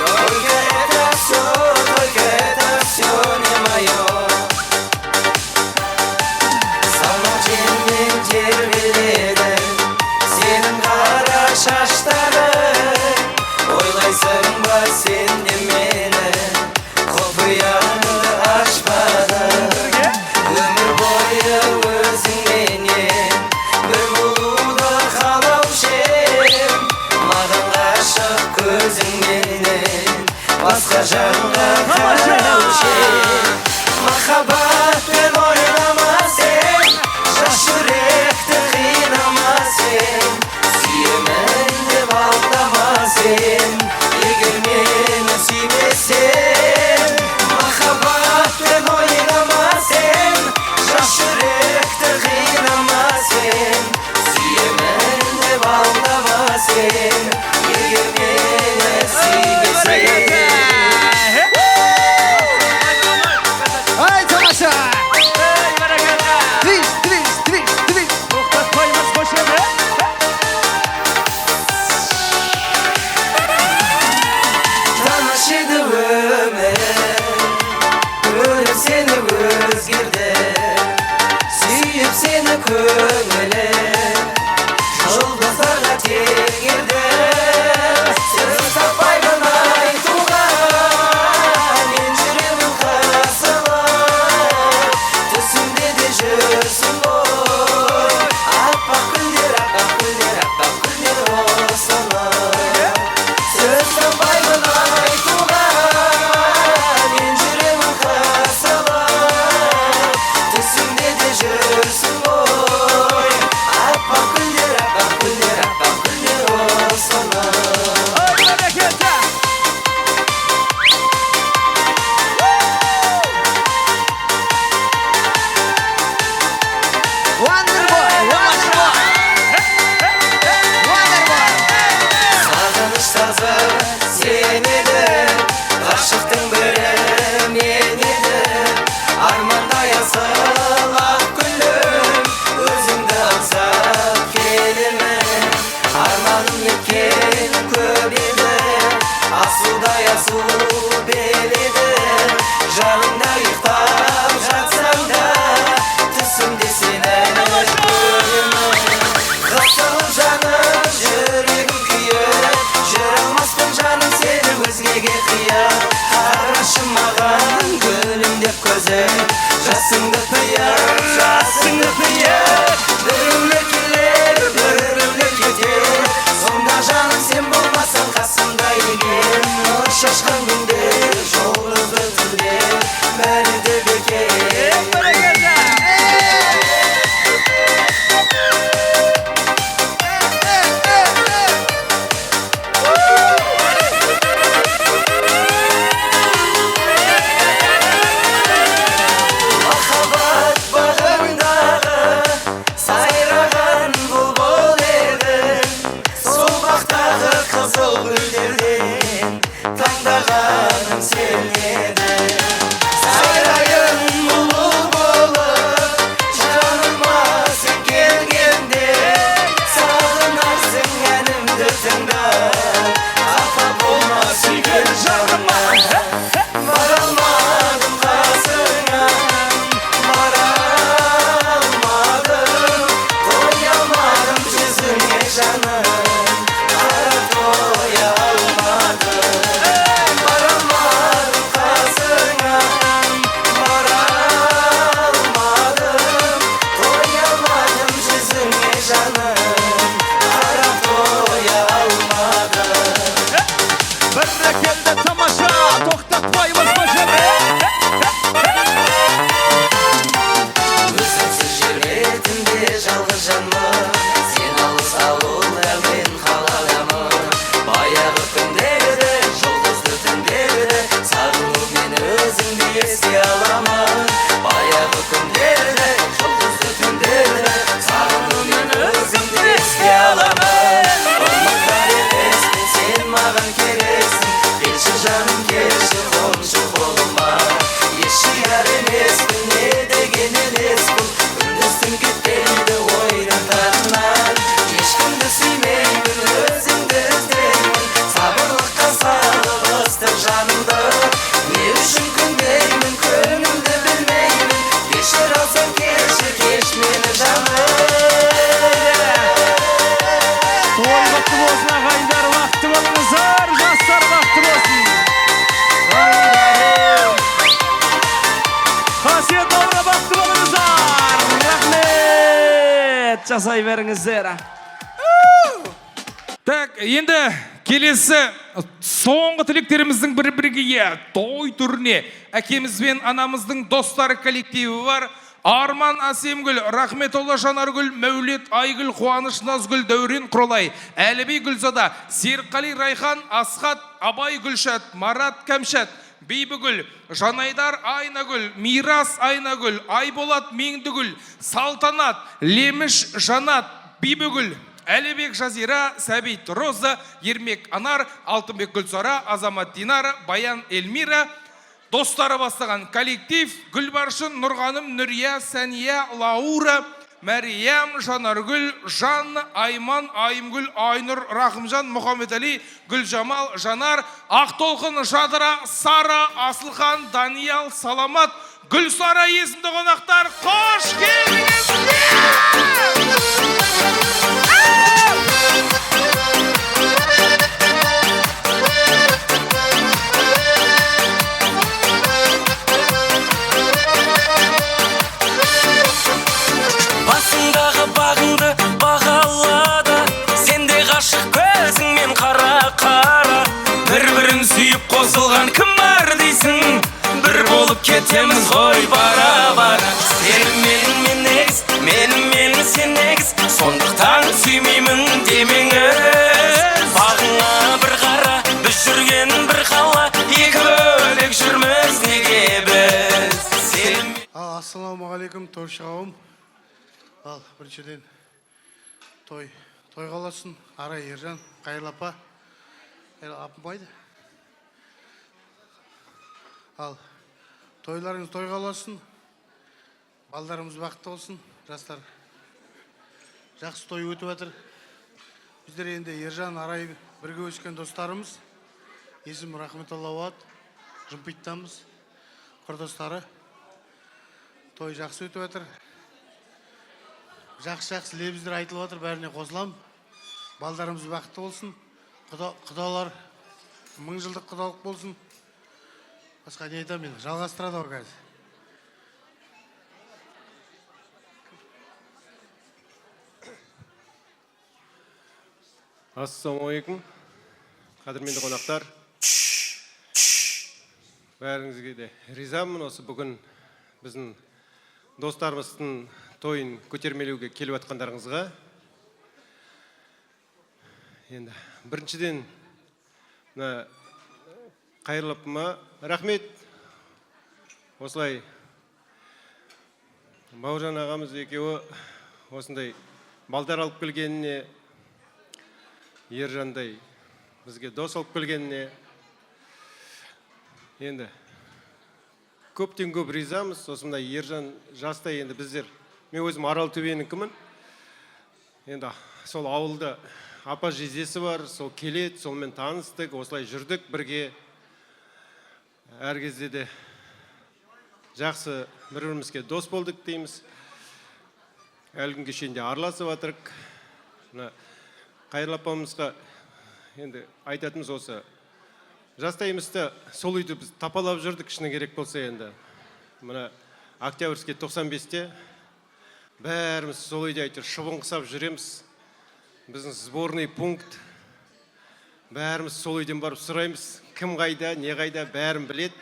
Только это все не мое. Самотенмен тербеледі сенің қара шаштарың. Ойлайсың ба сен де мені, құпияңды ашпадың. Өмір бойы өзіңменен бір болуды қалаушы едім. Маған ғашық көзіңменен басқа жанға қараушы едім. Махаббатпен ойнама сен, жас жүректі қинама сен. Сүйемін деп алдама сен, егер мені сүймесең. Махаббатпен ойнама сен, жас жүректі қинама сен. Сүйемін деп алдама сен, егер мені сүймесең. Ай, тамаша! Твист, твист, твист, твист! Тоқтатпаймыз көшені. Таныш еді өмір, көріп сені өзгерді, сүйіп сені көңілі, жұлдыздарға теңгерді. Сөз таппаймын айтуға, мен жүремін қасылап, түсімде де жүрсің ғой. Аппақ гүлдер, аппақ гүлдер, аппақ гүлдер осылар. Сөз таппаймын айтуға, мен жүремін қасылап, түсімде де жүрсің ғой. Аппақ гүлдер, аппақ гүлдер, аппақ гүлдер Бәрекелді тамаша, тоқтатпаймыз башар. Өзіңсіз жүретінде жалғыз жанмын, сен алыс ауылда мен қаладамын. Баяғы күндерді, жұлдызды түндерді, сағынып мен өзіңді еске аламын. Баяғы күндерді, жұлдызды түндерді, сағынып мен өзіңді еске аламын. Ұмытар емеспін, сен маған керексің, келші жаным келші қоншы қолыма. Ешияр емеспін, не деген елеспін, күндіз-түн кетпейді ойдың тағынан. Ешкімді сүймеймін, өзіңді іздеймін, сабырлыққа салып ыстық жанымды. Не үшін күндеймін, көңілді білмеймін, кешір алсам кешір, кеш мені жаным. Той бақытты болсын ағайындар, бақытты болыңыздар, жастар бақытты болсын. Қасиет Лаура бақытты болыңыздар. Рахмет, жасай беріңіздер. Так, енді келесі соңғы тілектеріміздің бір-бірге той түріне әкеміз бен анамыздың достары коллективі бар. Арман Асемгүл, Рахметолла Жанаргүл, Мәулет Айгүл, Қуаныш Назгүл, Дәурен Құролай, Әліби Гүлзада, Серқали Райхан, Асхат, Абай Гүлшат, Марат Кәмшат, Бейбігүл, Жанайдар Айнагүл, Мирас Айнагүл, Айболат Меңдігүл, Салтанат, Леміш Жанат, Бейбігүл, Әлібек Жазира, Сәбит Роза, Ермек Анар, Алтынбек Гүлсара, Азамат Динара, Баян Эльмира, достары бастаған коллектив Гүлбаршын, Нұрғаным, Нүрия, Сәния, Лаура, Мәриям, Жанаргүл, Жанна, Айман, Айымгүл, Айнұр, Рахымжан, Мұхаммедали, Гүлжамал, Жанар, Ақтолқын, Жадыра, Сара, Асылхан, Даниял, Саламат, Гүлсара есімді қонақтар, қош Басындағы бағыңды бағалады, сенде ғашық көзіңмен қара-қара. Бір-бірін сүйіп қосылған кім бар дейсің, бір болып кетеміз ғой бара-бара. Сен егіз, мен сен егіз, сондықтан сүймеймін демеңіз. Бағыңа бір қара, біз жүрген бір қала, екі бөлек жүрміз неге біз. Ассалаумағалейкум, тойшы қауым. Ал, біріншіден той қаласын, Арай Ержан, Қайырлы апа, апым байды. Ал, тойларыңыз той қаласын, балдарымыз бақытты болсын, жастар. Жақсы той өтіп жатыр. Біздер енді Ержан, Арай бірге өскен достарымыз. Есім Рахметолла Ауат, Жымпиттамыз, құрдастары. Той жақсы өтіп жатыр. Жақсы лебіздер айтылып жатыр, бәріне қосылам. Балдарымыз бақытты болсын. Құдалар 1000 жылдық құдалық болсын. Басқа не айтам мен, жалғастырады ғой қазір. Ассалаумағалейкум, қадірменді қонақтар. Бәріңізге де ризамын осы бүгін біздің достарымыздың тойын көтермелеуге келіп атқандарыңызға. Енді біріншіден Қайырлы апама рахмет. Осылай Бауыржан ағамыз екеуі осындай балдар алып келгеніне, Ержандай бізге дос алып келгеніне енді көптен көп ризамыз. Осындай Ержан жаста енді біздер, мен өзім Аралтөбенікімін. Енді сол ауылда апа жездесі бар, сол келеді, солмен таныстық, осылай жүрдік бірге. Әр кезде де жақсы бір-бірімізге дос болдық дейміз. Әлі күнге шейін де араласып жатырық. Қайырлы апамызға енді айтатынымыз осы. Жастайымызда сол үйді біз тапалап жүрдік, шыны керек болса енді. Мына Октябрьский 95-те бәріміз сол үйде әйтеуір шыбын қысап жүреміз. Біздің сборный пункт. бәріміз сол үйден барып сұраймыз, кім қайда, не қайда, бәрін білет.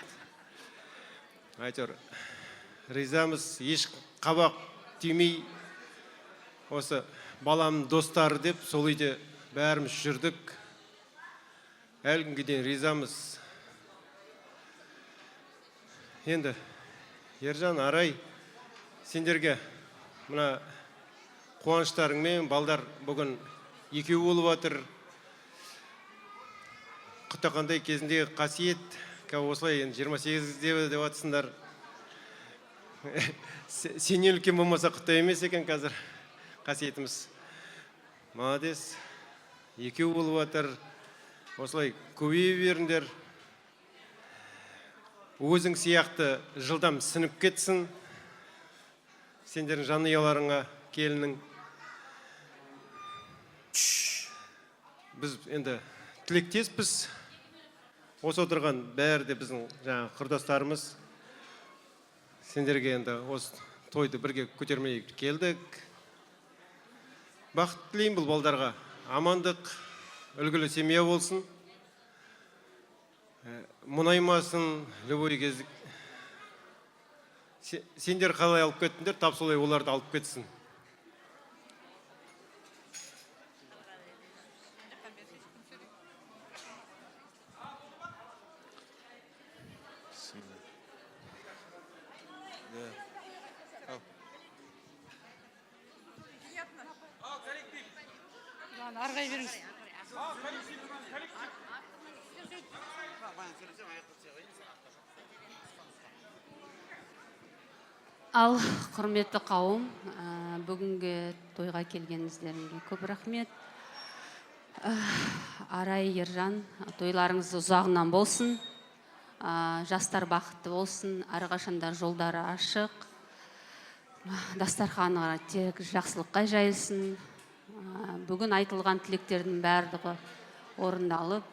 Әйтеуір, ризамыз, еш қабақ түймей, осы баламның достары деп, сол үйде бәріміз жүрдік. Әлі күнге дейін ризамыз. Енді, Ержан, Арай, сендерге мына қуаныштарыңмен балдар бүгін екеу болып жатыр. Құттықандай кезіндегі қасиет, осылай 28-де деп атсыңдар. Сенен үлкен болмаса құттай емес екен қазір қасиетіміз. Молодец. Екеу болып жатыр. Осылай көбейе беріңдер. Өзің сияқты жылдам сініп кетсін. Сендердің жанұяларыңа келінің. Біз енді тілектеспіз. Осы отырған бәрі де біздің жаңа құрдастарымыз. Сендерге енді осы тойды бірге көтермей келдік. Бақыт тілеймін бұл балдарға. Амандық, үлгілі семья болсын. Мұнаймасын, любой кездік. Сендер қалай алып кеттіңдер, тап солай оларды алып кетсін. Арғай беріңіз. Ал құрметті қауым, бүгінгі тойға келгеніңіздеріңге көп рахмет. Арай, Ержан, тойларыңыз ұзағынан болсын, жастар бақытты болсын, әрқашанда жолдары ашық, дастарханы тек жақсылыққа жайылсын. Бүгін айтылған тілектердің барлығы орындалып,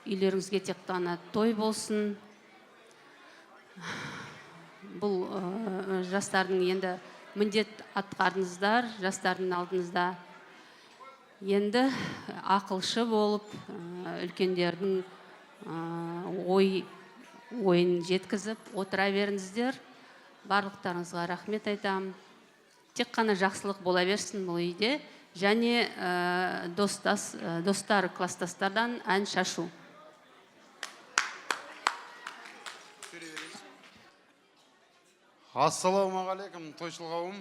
үйлеріңізге тек қана той болсын. Бұл жастардың енді міндет атқардыңыздар, жастардың алдыңызда енді ақылшы болып, үлкендердің ойын жеткізіп отыра беріңіздер. Барлықтарыңызға рахмет айтамын. Тек қана жақсылық бола берсін бұл үйде. Және достар, кластастардан ән шашу. Ассалаумағалейкум, тойшыл қауым.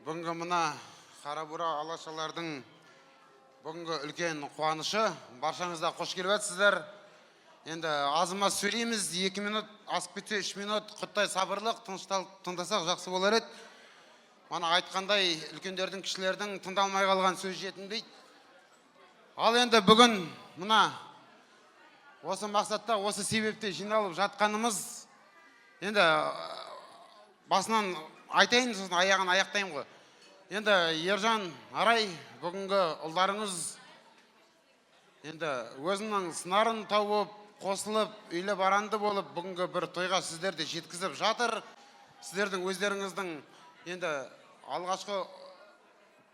Бүгінгі мына қарабура алашалардың бүгінгі үлкен қуанышы. Баршаңызда қош келіп жатсыздар. Енді азымас сөйлейміз, 2 минут, асып кетсе 3 минут, құттай сабырлық, тыңдасақ жақсы болар еді. Мана айтқандай үлкендердің, кішілердің тыңдалмай қалған сөз жетінбейді. Ал енді бүгін мына осы мақсатта, осы себепте жиналып жатқанымыз, енді басынан айтайын, сосын аяғын аяқтайын ғой. Енді Ержан, Арай, бүгінгі ұлдарыңыз енді өзінің сынарын тауып, қосылып, үйлі баранды болып, бүгінгі бір тойға сіздерді жеткізіп жатыр. Сіздердің өздеріңіздің енді алғашқы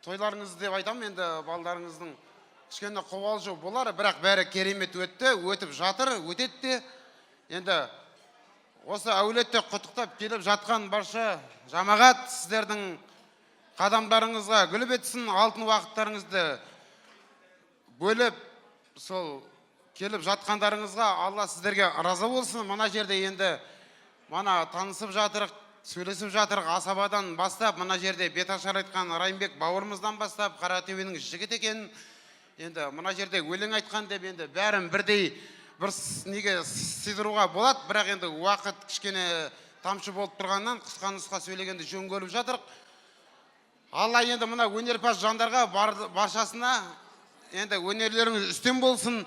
тойларыңыз деп айтам, енді балдарыңыздың кішкене қобалжу болар, бірақ бәрі керемет өтті, өтіп жатыр, өтеді де. Енді осы әулетте құттықтап келіп жатқан барша жамағат сіздердің қадамдарыңызға гүл бетсін, алтын уақыттарыңызды бөліп, сол келіп жатқандарыңызға Алла сіздерге разы болсын. Мына жерде енді мана танысып жатырық, сөйлесіп жатырық, асабадан бастап, мына жерде беташар айтқан Райымбек бауырымыздан бастап, Қаратөбенің жігіт екенін, енді мына жерде өлең айтқан деп, енді бәрін бірдей бір неге сыйдыруға болады, бірақ енді уақыт кішкене тамшы болып тұрғаннан қысқа нұсқа сөйлегенді жөн көріп жатырық. Алла енді мына өнерпаз жандарға баршасына енді өнерлеріңіз үстем болсын.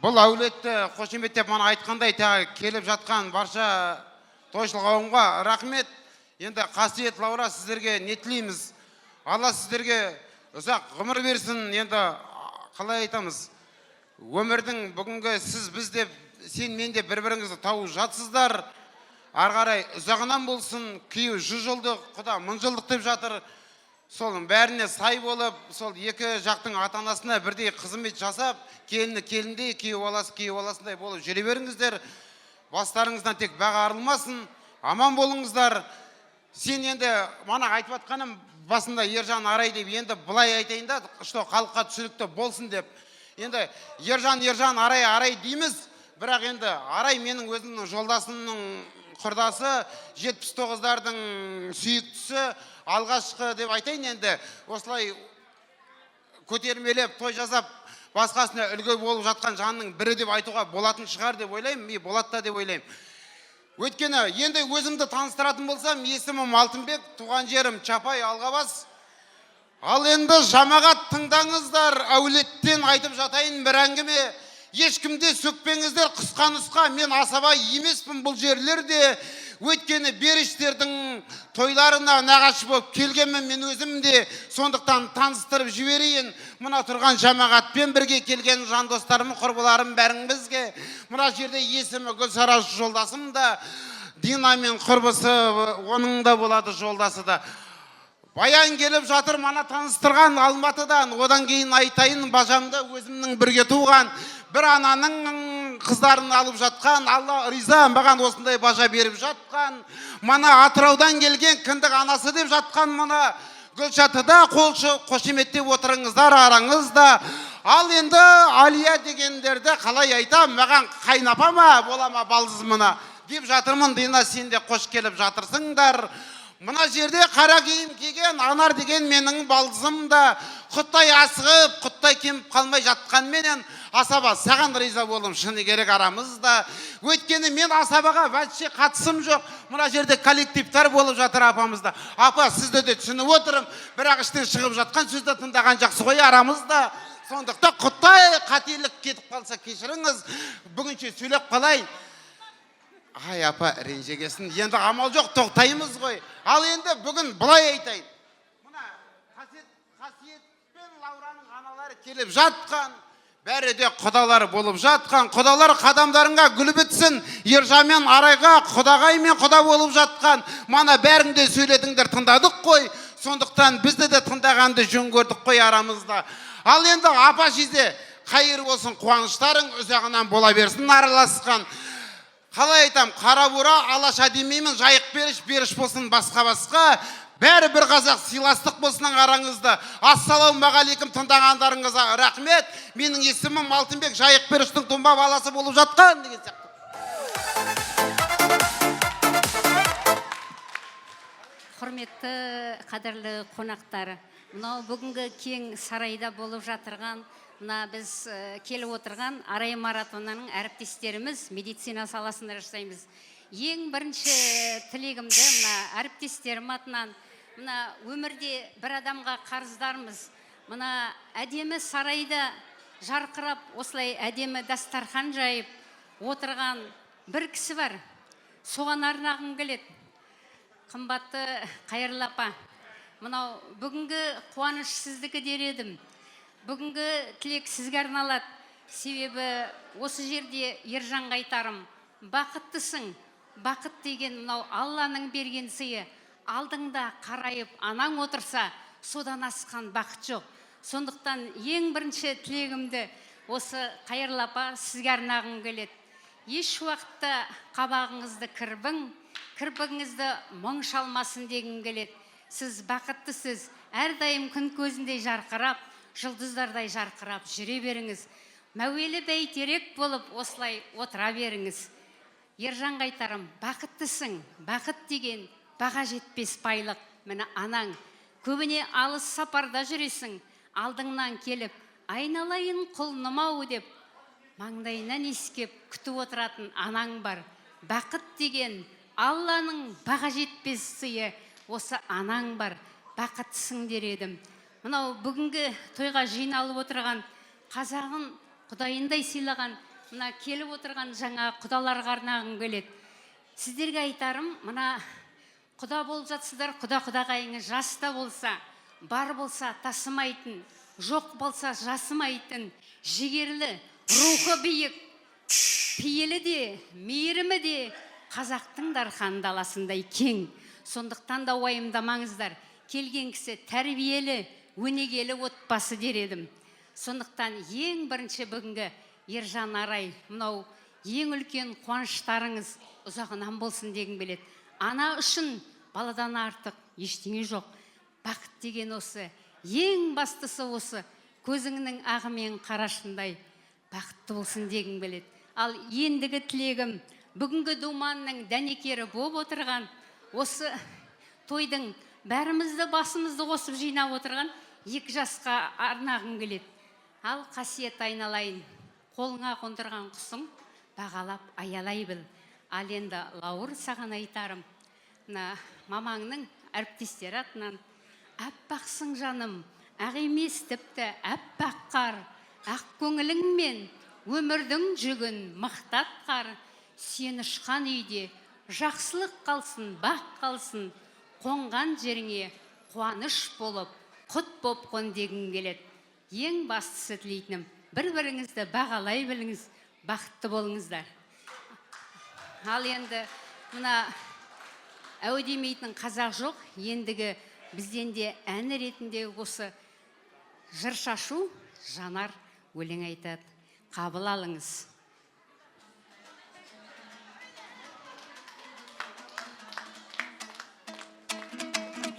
Бұл әулетті қошеметтеп мана айтқандай келіп жатқан барша тойшыл қауымға рахмет. Енді қасиет Лаура, сіздерге не тілейміз? Алла сіздерге ұзақ ғұмыр берсін. Енді қалай айтамыз? Өмірдің бүгінгі сіз біз деп, сен мен де бір-біріңізді тауып жатсыздар. Ары қарай ұзағынан болсын, күйеу 100 жылдық, құда 1000 жылдық деп жатыр. сол бәріне сай болып, сол екі жақтың ата-анасына бірдей қызмет жасап, келіні келіндей, күйеу баласындай болып жүре беріңіздер. Бастарыңыздан тек баға арылмасын, аман болыңыздар. Сен енді мана айтып атқаным басында Ержан Арай деп, енді былай айтайын да, что халыққа түсінікті болсын деп. Енді Ержан Арай дейміз, бірақ енді Арай менің өзімнің жолдасымның құрдасы, 79-дардың сүйіктісі, алғашқы деп айтайын. Енді осылай көтермелеп той жасап басқасына үлгі болып жатқан жанның бірі деп айтуға болатын шығар деп ойлаймын, болады деп ойлаймын. Өйткені енді өзімді таныстыратын болсам, есімім Алтынбек, туған жерім Чапай, Алғабас. Ал енді жамағат тыңдаңыздар, әулеттен айтып жатайын бір әңгіме. Ешкімде сөкпеңіздер, қысқа нұсқа, мен асаба емеспін бұл жерлерде. Өйткені беріштердің тойларына нағашы болып келгенмін мен өзімде, сондықтан таныстырып жіберейін. Мұна тұрған жамағатпен бірге келген жандостарым, құрбыларым бәріңізге. Мұна жерде есімі Гүлсара жолдасым да, Динамен құрбысы, оның да болады жолдасы да. Баян келіп жатыр, мана таныстырған Алматыдан. Одан кейін айтайын, бажамды өзімнің бірге туған бір ананың қыздарын алып жатқан, Алла риза, маған осындай бажа беріп жатқан. Мана Атыраудан келген кіндік анасы деп жатқан, мана Гүлшатыда қошеметтеп отырыңыздар араңызда. Ал енді Алия дегендерді қалай айтам, маған қайнапа ма, бола ма балсыз мына деп жатырмын. Дина, сен де қош келіп жатырсыңдар. Мына жерде қара киім киген Анар деген менің балдызым да, құттай асығып, құттай кеміп қалмай жатқан менен асаба саған риза болым, шыны керек арамызда. Өйткені мен асабаға вәтше қатысым жоқ. Мына жерде коллективтар болып жатыр апамызда. Апа, сізді де түсініп отырым, бірақ іштен шығып жатқан сөзді тыңдаған жақсы ғой арамызда. Сондықтан құттай қателік кетіп қалса кешіріңіз, бүгінше сөйлеп қалайын. Ай, апа, ренжегесін, енді амал жоқ, тоқтаймыз ғой. Ал енді бүгін бұлай айтайын. Мұна Қасиет пен Лаураның аналары келіп жатқан, бәрі де құдалар болып жатқан. Құдалар қадамдарыңа гүл бітсін. Ержан мен Арайға құдағай мен құда болып жатқан. Мана бәріңде сөйледіңдер, тыңдадық қой. Сондықтан бізді де тыңдағанды жөн көрдік қой арамызда. Ал енді апа жезе, қайыр болсын, қуаныштарың ұзағынан бола берсін араласқан. Қалай айтам, қара бура, алаша демеймін, жайық беріш болсын басқа. Бәрі бір қазақ, сыйластық болсын араңызда. Ассалаумағалейкум, тыңдағандарыңызға рахмет. Менің есімім Алтынбек, жайық беріштің тұмба баласы болып жатқан деген сияқты. Құрметті қадірлі қонақтар, мынау бүгінгі кең сарайда болып жатырған, мына біз келіп отырған Арай маратонының әріптестеріміз, медицина саласында жасаймыз. Ең бірінші тілегімді мына әріптестерім атынан, мына өмірде бір адамға қарыздармыз. Мына әдемі сарайда жарқырап, осылай әдемі дастархан жайып отырған бір кісі бар. Соған арнағым келеді. Қымбатты қайырлы апа, мынау бүгінгі қуаныш сіздікі дер едім. Бүгінгі тілек сізге арналады. Себебі осы жерде Ержанға айтарым, бақыттысың. Бақыт деген мынау Алланың берген сыйы. Алдыңда қарайып анаң отырса, содан асқан бақыт жоқ. Сондықтан ең бірінші тілегімді осы қайырлы апа сізге арнағым келеді. Еш уақытта қабағыңызды кірпігіңізді мұң шалмасын дегім келеді. Сіз бақыттысыз, әрдайым күн көзіндей жарқырап, жұлдыздардай жарқырап жүре беріңіз. Мәуелі бәйтерек болып осылай отыра беріңіз. Ержанға айтарым, бақыттысың. Бақыт деген баға жетпес байлық. Міне анаң, көбіне алыс сапарда жүресің. Алдыңнан келіп, айналайын құлнымау деп, маңдайынан иіскеп күтіп отыратын анаң бар. Бақыт деген Алланың баға жетпес сыйы, осы анаң бар. Бақыттысың дер едім. Мынау бүгінгі тойға жиналып отырған, қазағын құдайындай сыйлаған, мына келіп отырған жаңа құдаларға арнағым келеді. Сіздерге айтарым, мына құда болып жатсыздар, құдағайыңыз жаста болса, бар болса тасымайтын, жоқ болса жасымайтын, жігерлі, рухы биік, пейілі де, мейірімі де қазақтың дархан даласындай кең. Сондықтан да уайымдамаңыздар. келген кісі тәрбиелі, өнегелі отбасы дер едім. Сондықтан ең бірінші бүгінгі Ержан Арай, мынау ең үлкен қуаныштарыңыз ұзағынан болсын дегім келеді. Ана үшін баладан артық ештеңе жоқ. Бақыт деген осы, ең бастысы осы, көзіңнің ағы мен қарашындай бақытты болсын дегім келеді. Ал ендігі тілегім, бүгінгі думанның дәнекері болып отырған, осы тойдың бәрімізді басымызды қосып жинап отырған 2 жасқа арнағым келеді. Ал қасиет айналайын, қолыңа қондырған құсың бағалап аялай біл. Ал енді Лаур, саған айтарым, мамаңның әріптестері атынан, әппақсың жаным, ақ емес тіпті әппақ қар, ақ көңіліңмен өмірдің жүгін мақтатқар, сен ұшқан үйде жақсылық қалсын, бақ қалсын, қонған жеріңе қуаныш болып, құт боп қон дегім келеді. Ең бастысы тілейтінім, бір-біріңізді бағалай біліңіз, бақытты болыңыздар. Ал енді мына әу демейтін қазақ жоқ, ендігі бізден де ән ретінде осы жыр шашу Жанар өлең айтады. Қабыл алыңыз.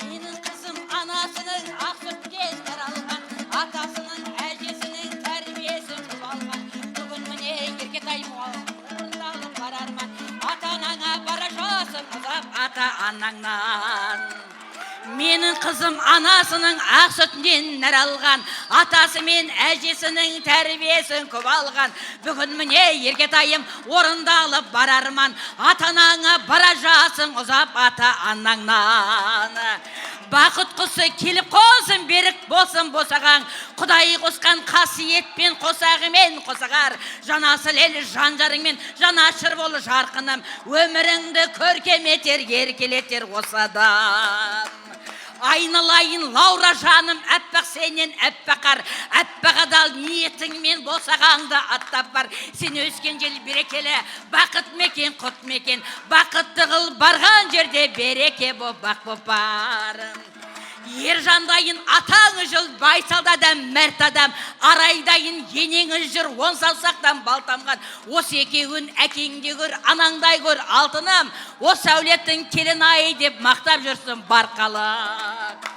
Менің қызым анасының ақ сүттен таралған, атасының әжесінің тәрбиесін алған. Бүгін міне еркетайым орындалып барарман, ата-анаңа бара жасын ұзап ата-анаңнан. Менің қызым анасының ақ сүтінен нәр алған, атасы мен әжесінің тәрбиесін көп алған. Бүгін міне еркетайым орындалып барарман, ата-анаңа бара жасың ұзап ата-анаңнан. Бақыт құсы келіп қонсын, берік болсын босағаң, Құдай қосқан қасиетпен қосағымен қосағар, жанасыл ел жан-жарыңмен жанашыр бол жарқыным, өміріңді көркеметер, еркелетер осадан. Айналайын Лаура жаным, әппақ сенен әппақар, әппақ адал ниетіңмен босағаңды аттап бар. Сен өскен жел берекелі, бақыт мекен, құт мекен, бақытты қыл барған жерде береке боп бақ боп барым. Ержандайын атаңы жыл, байсалда адам, мәрт адам, арайдайын енеңі жүр, 10 саусақтан балтамған. Осы екеуін әкеңде көр, анаңдай көр, алтыным, осы әулеттің келін ай деп мақтап жүрсін барқалап.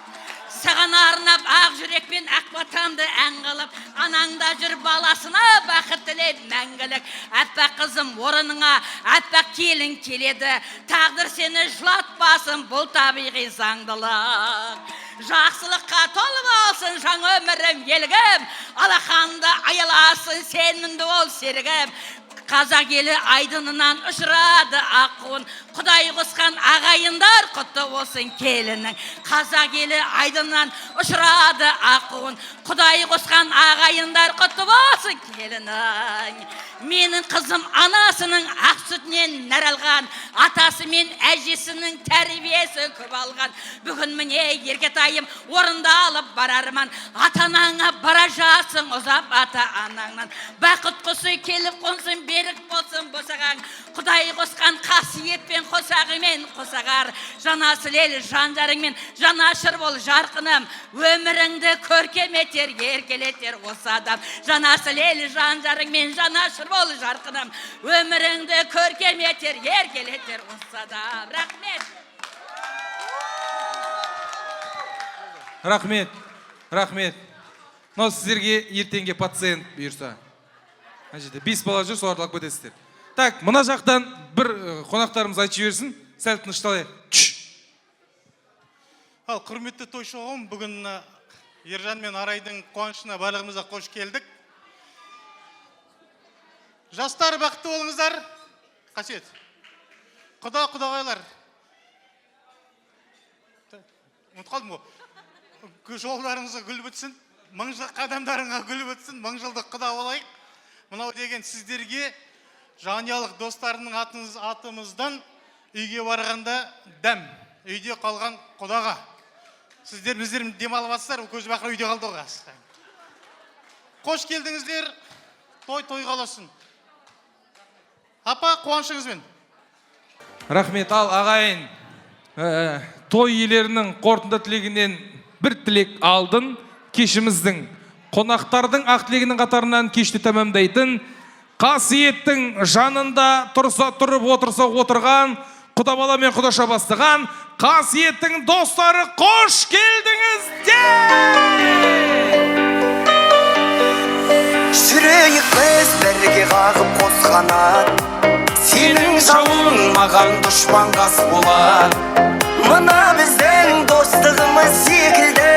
Саған арнап ақ жүрекпен ақ батамды ән қылып, анаңда жүр баласына бақыт тілеп мәңгілік. Әппақ қызым орыныңа, әппақ келін келеді, тағдыр сені жылатпасын, бұл табиғи заңдылық. Жақсылыққа толып алсын жаң өмірім елігім, алақанды аяласын сенімді ол серігім. Қазақ елі айдынынан ұшырады аққуын, Құдай қосқан ағайындар құтты болсын келінің. Қазақ елі айдынынан ұшырады аққуын, Құдай қосқан ағайындар құтты болсын келінің. Менің қызым анасының ақ сүтінен нәр алған, атасы мен әжесінің тәрбиесі көп алған. Бүгін міне еркетайым орындалып барарман, ата-анаңа бара жасың ұзап ата-анаңнан. Бақыт құсы келіп қонсын, берік болсын босағаң, Құдай қосқан қасиетпен қосағымен қосағар, жанасыл ел жан-жарыңмен жанашыр бол жарқыным, өміріңді көркеметер, еркелетер осы адам. Жанасыл ел жан-жарыңмен жанашыр бол жарқыным, өміріңді көркеметер, еркелетер осы адам. Рахмет. Рахмет, рахмет. Но сіздерге ертеңге пациент бұйырса. 5 бала жүр, соларды алып кетесіздер. Так, мына жақтан бір қонақтарымыз айтып жіберсін, сәл тынышталайық. Ал құрметті тойшы қауым, бүгін Ержан мен Арайдың қуанышына барлығымызға қош келдік. Жастар бақытты болыңыздар. Қасиет. Құдағайлар. Ұмытып қалдым ғой. Жолдарыңызға гүл бітсін, мыңжылдық қадамдарыңа гүл бітсін, мыңжылдық құда болайық. Мынау деген сіздерге жанұялық достарының атымыздан үйге барғанда дәм, үйде қалған құдаға. Сіздер біздерім демалып атсыздар, көз бақыр үйде қалды оға. Қош келдіңіздер, той қаласын. Апа, қуанышыңызбен. Рахмет, ал ағайын, той иелерінің қорытынды тілегінен бір тілек алдын. Кешіміздің қонақтардың ақ тілегінің қатарынан кешті тәмамдайтын қасиеттің жанында тұрса тұрып отырса отырған құда бала мен құдаша бастаған қасиеттің достары қош келдіңіздер! Жүрейік біз бірге қағып қос қанат, сенің жауың маған дұшпан қас болар. Мына біздің достығымыз секілді,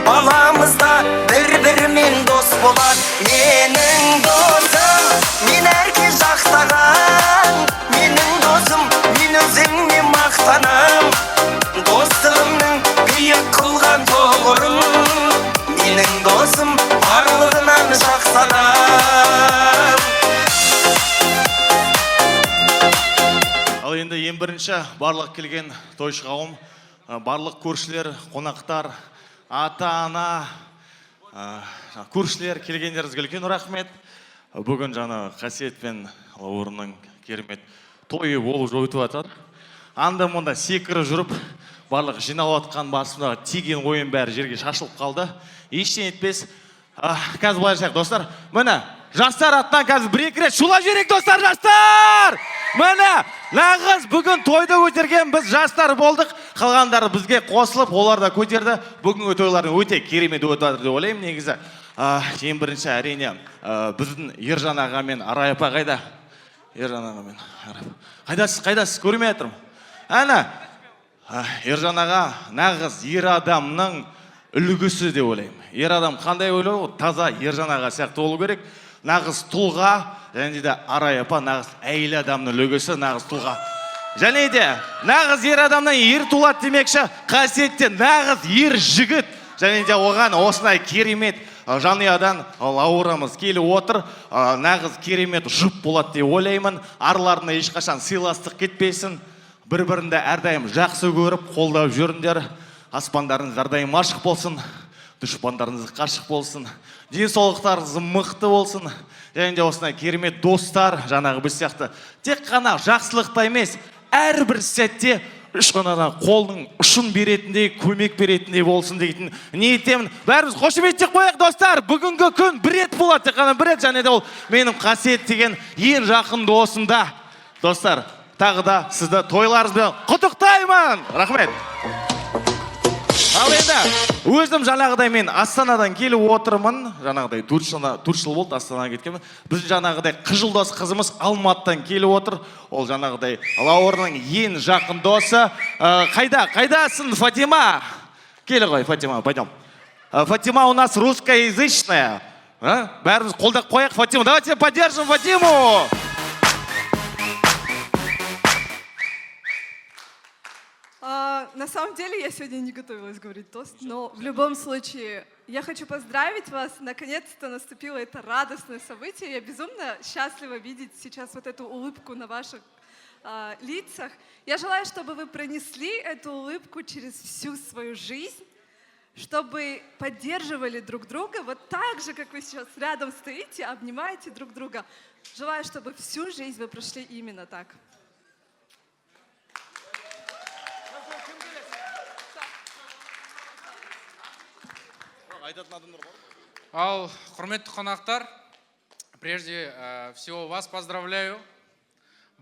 баламызда бір-бірімен дос болар. Менің досым, мен әрке жақтаған, менің досым, мен өзіңе мақтанам. Достығымның биік қылған тұғырын, менің досым барлығынан жақсанам. Ал енді ең бірінші барлық келген тойшы қауым, барлық көршілер, қонақтар, ата-ана, көршілер келгендеріңізге үлкен рахмет. Бүгін жаңа Қасиет пен Лаурының керемет тойы болып өтіп жатыр. Анда мұнда секіріп жүріп, барлық жиналып жатқан басымдағы тиген ойын бәрі жерге шашылып қалды. Ештеңе етпес. Қазір былай жасайық, достар. Міне, жастар атынан қазір бір-екі рет шулап жіберейік, достар, жастар! Міне, нағыз бүгін тойды көтерген біз жастар болдық. Қалғандары бізге қосылып, олар да көтерді. Бүгінгі тойлардың өте керемет өтіп жатыр деп ойлаймын. Негізі, ең бірінші әрине біздің Ержан аға мен Арай апа қайда? Ержан аға мен Арай апа. Қайдасыз? Көрмей жатырмын. Әне, Ержан аға нағыз ер адамның үлгісі деп ойлаймын. Ер адам қандай ойлау? Таза Ержан аға сияқты болу керек. Нағыз тұлға, және де Арай апа нағыз әйел адамның үлгісі, нағыз тұлға. Және де нағыз ер адамнан ер туылады демекші, Қасиетте нағыз ер жігіт. Және де оған осындай керемет жанұядан Лаурамыз келіп отыр. Нағыз керемет жұп болады деп ойлаймын. Арларына ешқашан сыйластық кетпесін. Бір-бірінде әрдайым жақсы көріп, қолдап жүріңдер. Аспандарыңыз әрдайым ашық болсын, дұшпандарыңыз қашық болсын, денсаулықтарыңыз мықты болсын. Және де осындай керемет достар, жаңағы біз сияқты тек қана жақсылықта емес, әрбір сәтте ешқанадан қолның ұшын беретіндей, көмек беретіндей болсын дейтін ниеттемін. Бәріміз қошеметтеп қояйық, достар. Бүгінгі күн бір рет болады, тек қана бір рет, және де ол менің Қасиет деген ең жақын досымда. Достар, тағы да сізді тойларыңызбен құттықтаймын. Рахмет. Ал енді, өзім жаңағыдай мен Астанадан келіп отырмын. Жаңағыдай 4 жыл болды Астанаға кеткенмін. Біз жаңағыдай қыжылдас қызымыз Алматыдан келіп отыр. Ол жаңағыдай Лаурының ең жақын досы. Қайдасың, Фатима? Келі ғой, Фатима, пойдем. Фатима у нас русскоязычная. Бәріміз қолдап қояйық, Фатима. Давайте поддержим Фатиму. На самом деле я сегодня не готовилась говорить тост, но в любом случае я хочу поздравить вас. Наконец-то наступило это радостное событие. Я безумно счастлива видеть сейчас вот эту улыбку на ваших лицах. Я желаю, чтобы вы пронесли эту улыбку через всю свою жизнь, чтобы поддерживали друг друга вот так же, как вы сейчас рядом стоите, обнимаете друг друга. Желаю, чтобы всю жизнь вы прошли именно так. Ал, құрметті қонақтар, прежде всего вас поздравляю.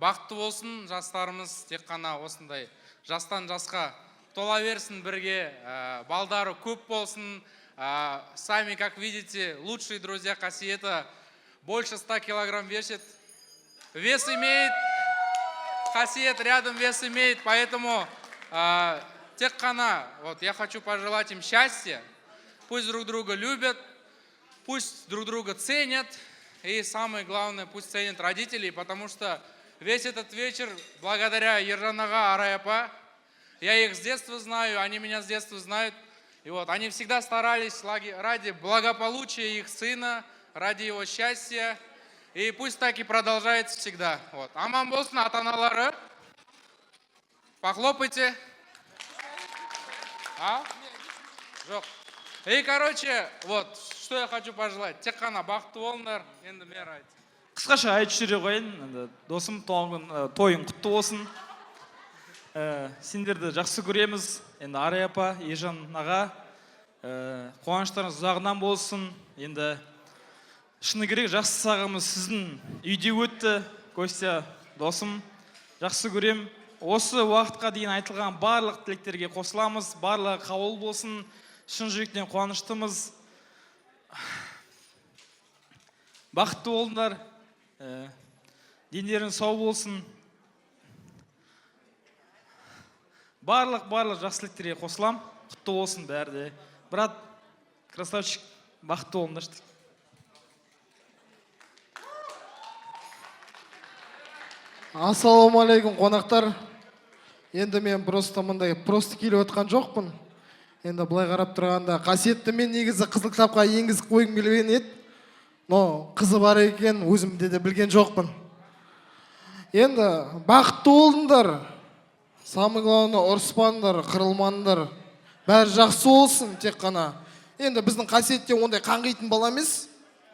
Бақытты болсын жастарымыз, тек қана осындай жастан жасқа тола берсін бірге, балдары көп болсын. Сами, как видите, лучшие друзья Қасиета больше 100 килограмм весит. Вес имеет, Қасиет рядом вес имеет, поэтому тек қана, вот я хочу пожелать им счастья. Пусть друг друга любят, пусть друг друга ценят, и самое главное, пусть ценят родителей, потому что весь этот вечер, благодаря Ержан ага, Арай апа, я их с детства знаю, они меня с детства знают, и вот они всегда старались ради благополучия их сына, ради его счастья, и пусть так и продолжается всегда. Вот. Аман болсын ата-аналары, похлопайте. Жоқ. И, короче, вот, что я хочу пожелать. Тек қана бақытты болыңдар, енді мен айтайын. Қысқаша айтып жүре қояйын. Досым, тойың құтты болсын. Сендерді жақсы көреміз. Енді Арай апа, Ержан аға, қуаныштарыңыз ұзағынан болсын. Енді шыны керек жақсы сағымыз сіздің үйде өтті. Костя досым, жақсы көрем. Осы уақытқа дейін айтылған барлық тілектерге қосыламыз. Барлығы қабыл болсын. Шын жүректен қуаныштымыз. Бақытты болыңдар. Дендерің сау болсын. Барлық жақсы тілектерге қосылам. Құтты болсын бәрі де. Брат, красавчик, бақытты болыңдар. Ассалаумағалейкум қонақтар. Енді мен просто келіп отқан жоқпын. Енді былай қарап тұрғанда қасиетті мен негізі қызыл кітапқа енгізіп қойғым келген еді. Но қызы бар екен, өзімде де білген жоқпын. Енді бақытты болыңдар. Самый главное, ұрыспаңдар, қырылмаңдар. Бәрі жақсы болсын, тек қана. Енді біздің қасиетте ондай қаңғитын бала емес.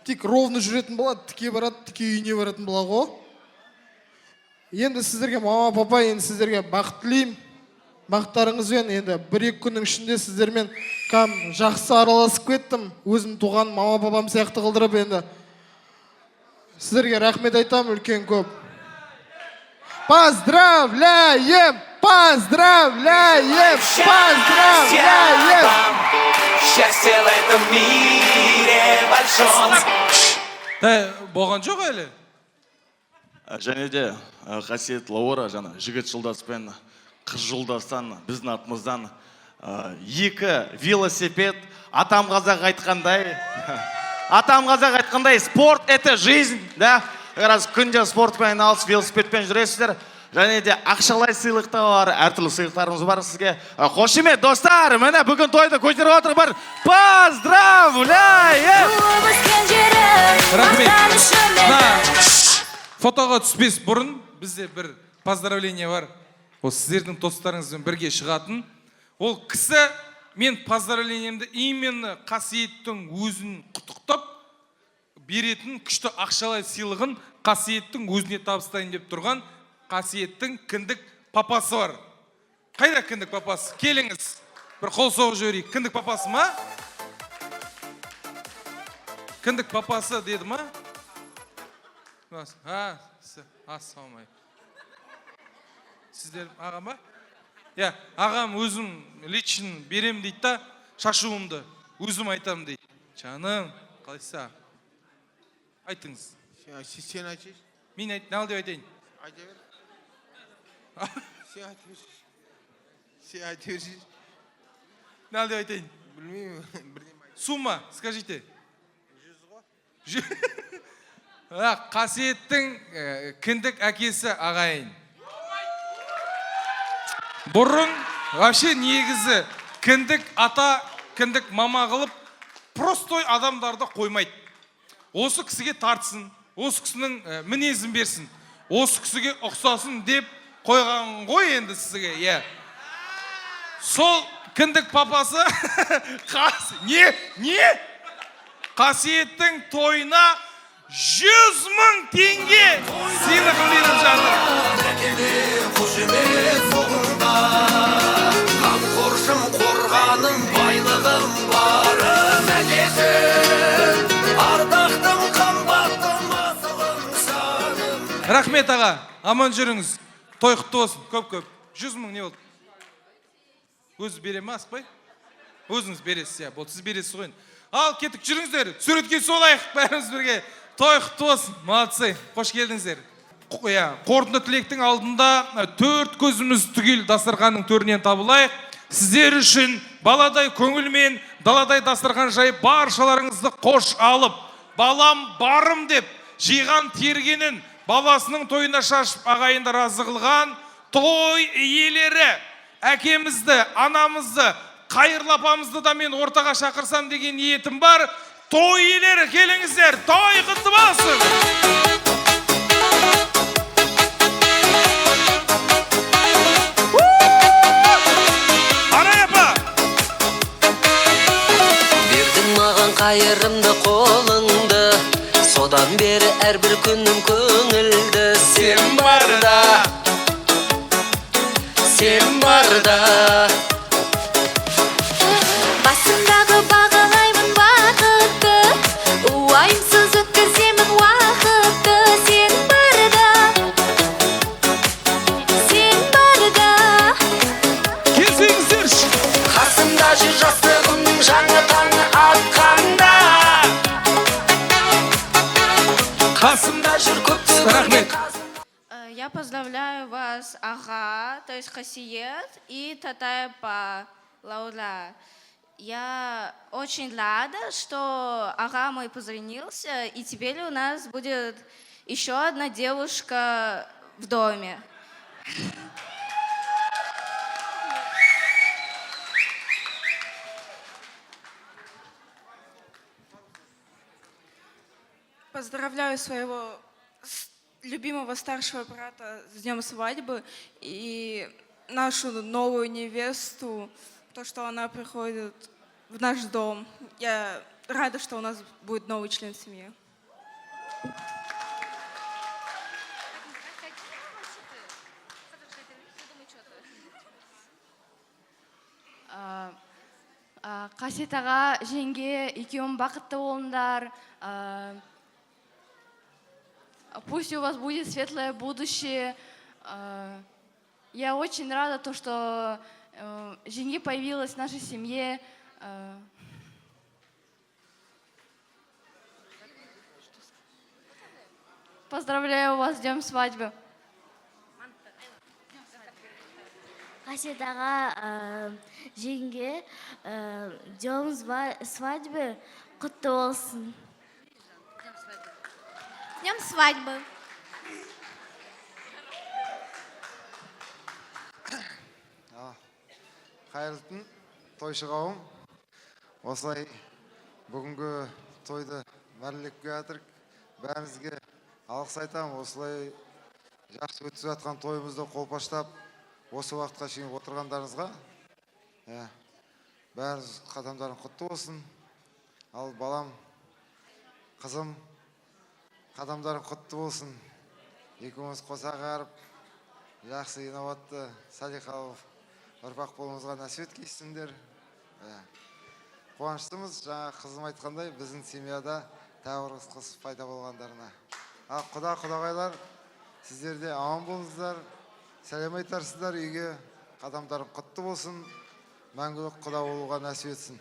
Тек ровно жүретін бала, тіке барады, тіке үйіне баратын бала ғой. Енді сіздерге мама, папа, енді сіздерге бақыт тілеймін. Бақыттарыңызбен енді 1-2 күннің ішінде сіздермен жақсы араласып кеттім. Өзім туған мама, папам сияқты қылдырып енді. Сіздерге рахмет айтам үлкен көп. Поздравляем! Поздравляем! Поздравляем! Счастье в этом мире большом. Болған жоқ әлі? Және де қасиет Лаура жана жігіт жолдаспен қыз жолдастан біздің атымыздан 2 велосипед. Атам қазақ айтқандай спорт это жизнь, да? Раз күнде спортпен айналысып велосипедпен жүресіздер. Және де ақшалай сыйлықтар бар, әртүрлі сыйлықтарымыз бар сізге. Қошемет достар, міне бүгін тойды көтеріп отыр бір. Поздравляем! Рахмет. Фотоға түспес бұрын бізде бір поздравление бар. Ол сіздердің достарыңызбен бірге шығатын. Ол кісі мен поздравлениемді именно қасиеттің өзін құттықтап беретін күшті ақшалай сыйлығын қасиеттің өзіне табыстайын деп тұрған қасиеттің кіндік папасы бар. Қайда кіндік папасы? Келіңіз. Бір қол соғып жіберейік. Кіндік папасы ма? Кіндік папасы деді ма? Ассаламайкум. Сіздер ағам ба? Ағам өзім лично берем дейді да, шашуымды өзім айтам дейді. Жаным, қалайса? Айтыңыз. Сен айтшы. Мен не деп айтайын? Айта бер. Сен айта берші. Не деп айтайын? Білмеймін. Сумма, скажите. 100 ғой? Қасиеттің кіндік әкесі ағайын. Бұрын вообще негізі кіндік ата, кіндік мама қылып простой адамдарды қоймайды. Осы кісіге тартсын, осы кісінің мінезін берсін, осы кісіге ұқсасын деп қойған ғой енді сізге. Сол кіндік папасы не? Қасиеттің тойына 100.000 теңге сыйлық беріп жатыр. Қошемет соғыңда, қамқоршым қорғаным байлығым барым әкесін, ардақтым қымбаттым асылым саным. Рахмет аға, аман жүріңіз. Той құтты болсын, көп-көп. 100.000 не болды? Өзі бере ма, асықпай? Өзіңіз бересіз, болды, сіз бересіз ғой. Ал, кеттік жүріңіздер, суретке солайық бәріміз бірге. Той құтты болсын, молодцы, қош келдіңіздер. Қорытынды тілектің алдында 4 көзіміз түгел дастарханның төрінен табылайық. Сіздер үшін баладай көңілмен, даладай дастархан жайып баршаларыңызды қош алып, балам барым деп жиған тергенін баласының тойына шашып ағайынды разы қылған той иелері, әкемізді, анамызды, қайырлы апамызды да мен ортаға шақырсам деген ниетім бар. Той иелері келіңіздер, той құтты болсын. Арай апа! Бердің маған қайырымды қолыңды, содан бері әрбір күнім көңілді. Сен барда сен барда. Басымдағы бағалаймын бақытты, уайымсыз өткіземін уақытты. Сен барда, сен барда. Келсеңіздерші. Қасымда жүр жастығымның жаңа таңы атқанда. Қасымда жүр көптеген. Рахмет. Я поздравляю вас, Ага, то есть Хасиет, и Татаева Лаура. Я очень рада, что Ага мой позвонился, и теперь у нас будет еще одна девушка в доме. Поздравляю своего любимого старшего брата с днем свадьбы и нашу новую невесту, то, что она приходит в наш дом. Я рада, что у нас будет новый член семьи. Қасиет аға, жеңге, екеуің бақытты болыңдар. Пусть у вас будет светлое будущее. Я очень рада, то, что жеңге появилась в нашей семье. Поздравляю вас с днем свадьбы. Қасиет аға, жеңге, днем свадьбы құтты болсын. Днем свадьбы. Қайырлы түн, тойшы қауым. Осылай бүгінгі тойды мәрлепке жатырық. Бәріңізге алғыс айтамын. Осылай жақсы өткізіп жатқан тойымызды қолпаштап, осы уақытқа шейін отырғандарыңызға. Бәріңіз қадамдарың құтты болсын. Ал балам, қызым, қадамдарың құтты болсын. Екеуміз қоса қарып, жақсы инабатты, салиқалы ұрпақ болуымызға нәсіп еткейсіңдер. Қуаныштымыз, жаңа қызым айтқандай, біздің семьяда тағы бір қыз пайда болғандарына. Ал құда-құдағайлар, сіздер де аман болыңыздар, сәлем айтарсыздар, үйге қадамдарың құтты болсын, мәңгілік құда болуға нәсіп етсін.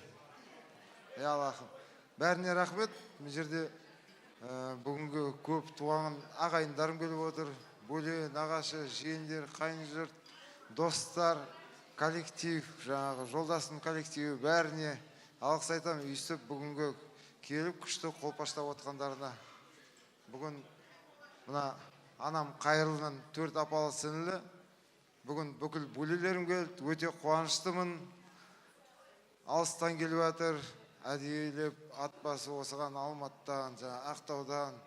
Аллахым, бәріне рахмет. Бұл жерде бүгінгі көп туған ағайындарым келіп отыр. Бөле, нағашы, жиендер, қайын жұрт, достар, коллектив, жаңағы жолдасының коллективі бәріне алғыс айтамын. Үйсіп бүгінгі келіп күшті қолпаштап отқандарына. Бүгін мына анам Қайырлының 4 апалы сіңілі. Бүгін бүкіл бөлелерім келді, өте қуаныштымын. Алыстан келіп жатыр, әдейілеп ат басы осыған Алматыдан, Ақтаудан,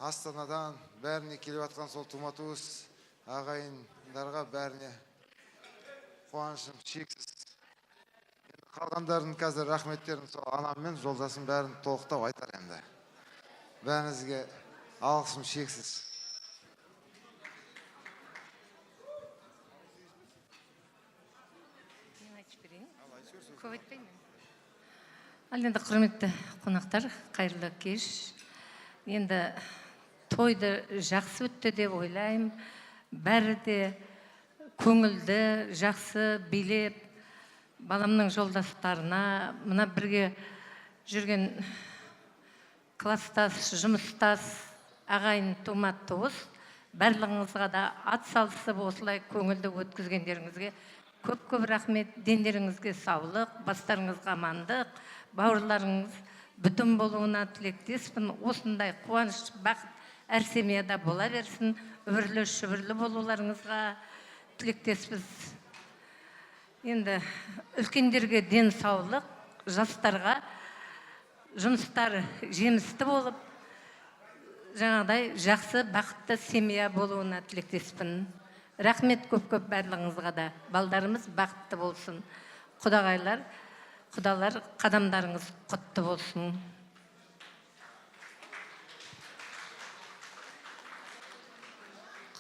Астанадан бәріне келіп жатқан сол тума-туыс ағайындарға бәріне қуанышым шексіз. Қалғандардың қазір рахметтерін сол анам мен жолдасым бәрін толықтап айтар енді. Бәріңізге алғысым шексіз. Ал енді құрметті қонақтар, қайырлы кеш. Енді тойды жақсы өтті деп ойлаймын. Бәрі де көңілді, жақсы билеп, баламның жолдастарына, мына бірге жүрген класстас, жұмыстас, ағайын тума-туыс, барлығыңызға да ат салысып осылай көңілді өткізгендеріңізге көп-көп рахмет. Дендеріңізге саулық, бастарыңызға амандық, бауырларыңыз бүтін болуына тілектеспін. Осындай қуаныш, бақыт әр семьяда бола берсін. Үбірлі шүбірлі болуларыңызға тілектеспіз. Енді үлкендерге ден саулық, жастарға жұмыстар жемісті болып, жаңағыдай жақсы, бақытты семья болуына тілектеспін. Рахмет көп-көп барлығыңызға да. Балдарымыз бақытты болсын. Құдағайлар, құдалар, қадамдарыңыз құтты болсын.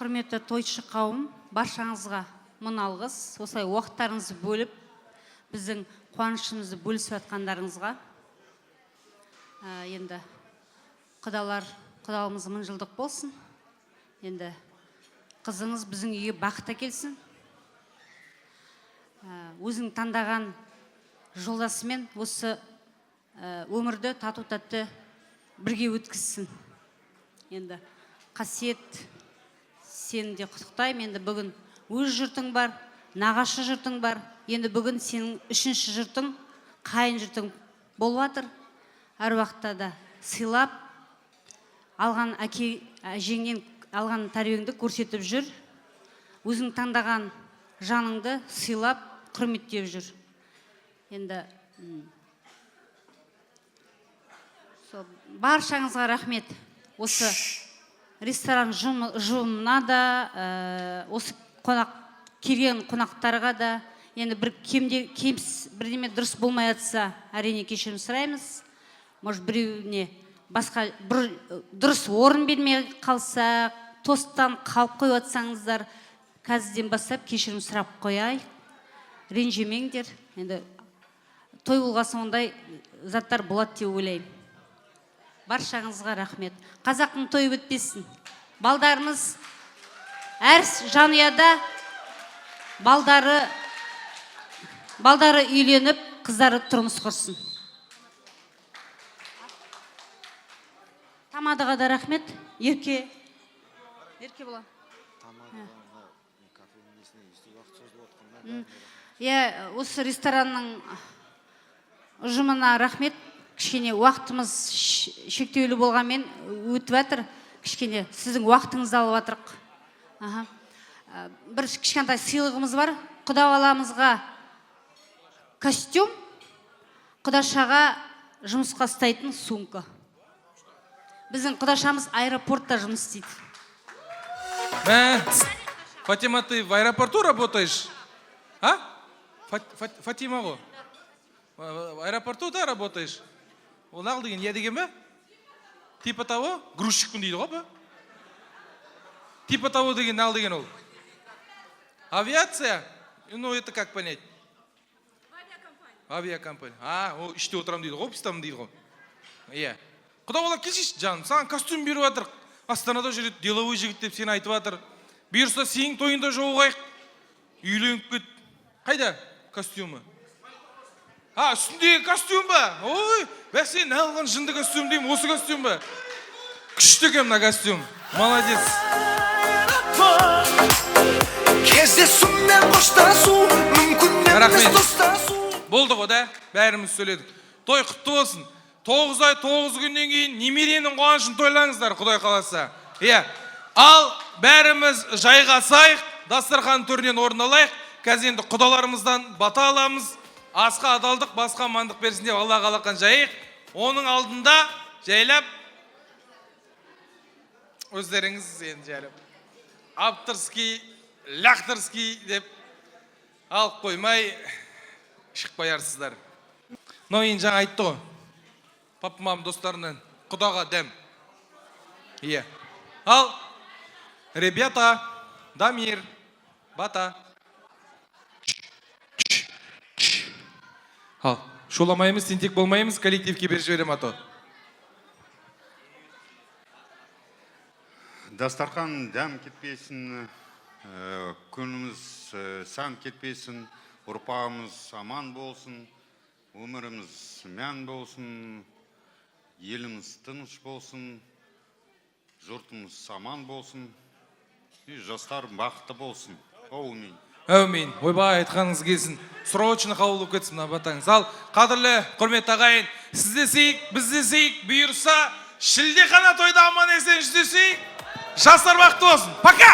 құрметті тойшы қауым, баршаңызға мың алғыс. Осылай уақыттарыңызды бөліп, біздің қуанышымызды бөлісіп жатқандарыңызға. Енді құдалымыз мың жылдық болсын. Енді қызыңыз біздің үйге бақытты келсін. Өзің таңдаған жолдасымен осы өмірді тату-тәтті бірге өткізсін. Енді Қасиет, сені де құттықтаймын. Енді бүгін өз жұртың бар, нағашы жұртың бар. Енді бүгін сенің үшінші жұртың, қайын жұртың болып жатыр. Әр уақытта да сыйлап, алған әжеңнен алған тәрбиеңді көрсетіп жүр. Өзің таңдаған жаныңды сыйлап, құрметтеп жүр. Енді баршаңызға рахмет. Осы ресторан жұмына да, осы келген қонақтарға да, енді бірдеме дұрыс болмай жатса, әрине кешірім сұраймыз. Может, біреуіне басқа дұрыс орын бермей қалса, тосттан қалып қойып жатсаңыздар, қазірден бастап кешірім сұрап қояйық. Ренжімеңдер. Енді той болғасын ондай заттар болады деп ойлаймын. Баршаңызға рахмет. Қазақтың тойы бітпесін. Балдарымыз әр жанұяда балдары үйленіп, қыздары тұрмыс құрсын. Тамадыға да рахмет. Ерке бола. Осы ресторанның ұжымына рахмет. Кішкене уақытымыз шектеулі болғанмен өтіп жатыр. Кішкене сіздің уақытыңызды алып жатырық. Бір кішкентай сыйлығымыз бар. Құдағаламызға костюм, құдашаға жұмысқа ұстайтын сумка. Біздің құдашамыз аэропортта жұмыс істейді. Фатима, ты в аэропорту работаешь? А? Фатима ғой? В аэропорту да работаешь? Ол ағыл деген, я деген бе? Типа того, грузчикпін дейді ғой бе? Типа того деген, ағыл деген ол? Авиация? Ну, это как понять? Авиакомпания. О, іште отырам дейді ғой, офистамын дейді ғой. Иә. Құда бола келшеш, жаным, саған костюм беріп жатыр. Астанада жүреді, деловой жігіт деп сені айтып жатыр. Бұйырса сенің тойында жоғайық. Үйленіп кет. Қайда костюмы? Үстіндегі костюм ба? Ой, бәк сен алған жынды костюм деймін, осы костюм ба? Күшті екен мына костюм. Молодец. Рахмет. Болды ғой да, бәріміз сөйледік. Той құтты болсын. 9 ай 9 күннен кейін немеренің қуанышын тойлаңыздар, Құдай қаласа. Ал бәріміз жайғасайық, дастархан төрінен орын алайық. Қазір енді құдаларымыздан бата аламыз. Асқа адалдық, басқа амандық берсін деп Алла қалаған жайық. Оның алдында жайлап өздеріңіз енді жайлап аптырский, лақтырский деп алып қоймай шықпай арсыздар. Но енді жаңа айтты ғой. Папа-мам достарынан құдаға дәм. Иә. Ал, ребята, Дамир, бата. Ал, шуламаймыз, тентек болмаймыз, коллективке беріп жіберем ато. Дастархан дәм кетпесін, күніміз сан кетпесін, ұрпағымыз аман болсын, өміріміз мән болсын, еліміз тыныш болсын, жұртымыз аман болсын, жастар бақытты болсын. Әумин. Әумин. Ойбай, айтқаныңыз келсін. Срочно қабыл болып кетсін мына батаңыз. Ал, қадірлі құрметті ағайын, сіз десейік, біз десейік, бұйырса шілдехана тойда аман есен жүздесейік. Жастар бақытты болсын. Пока!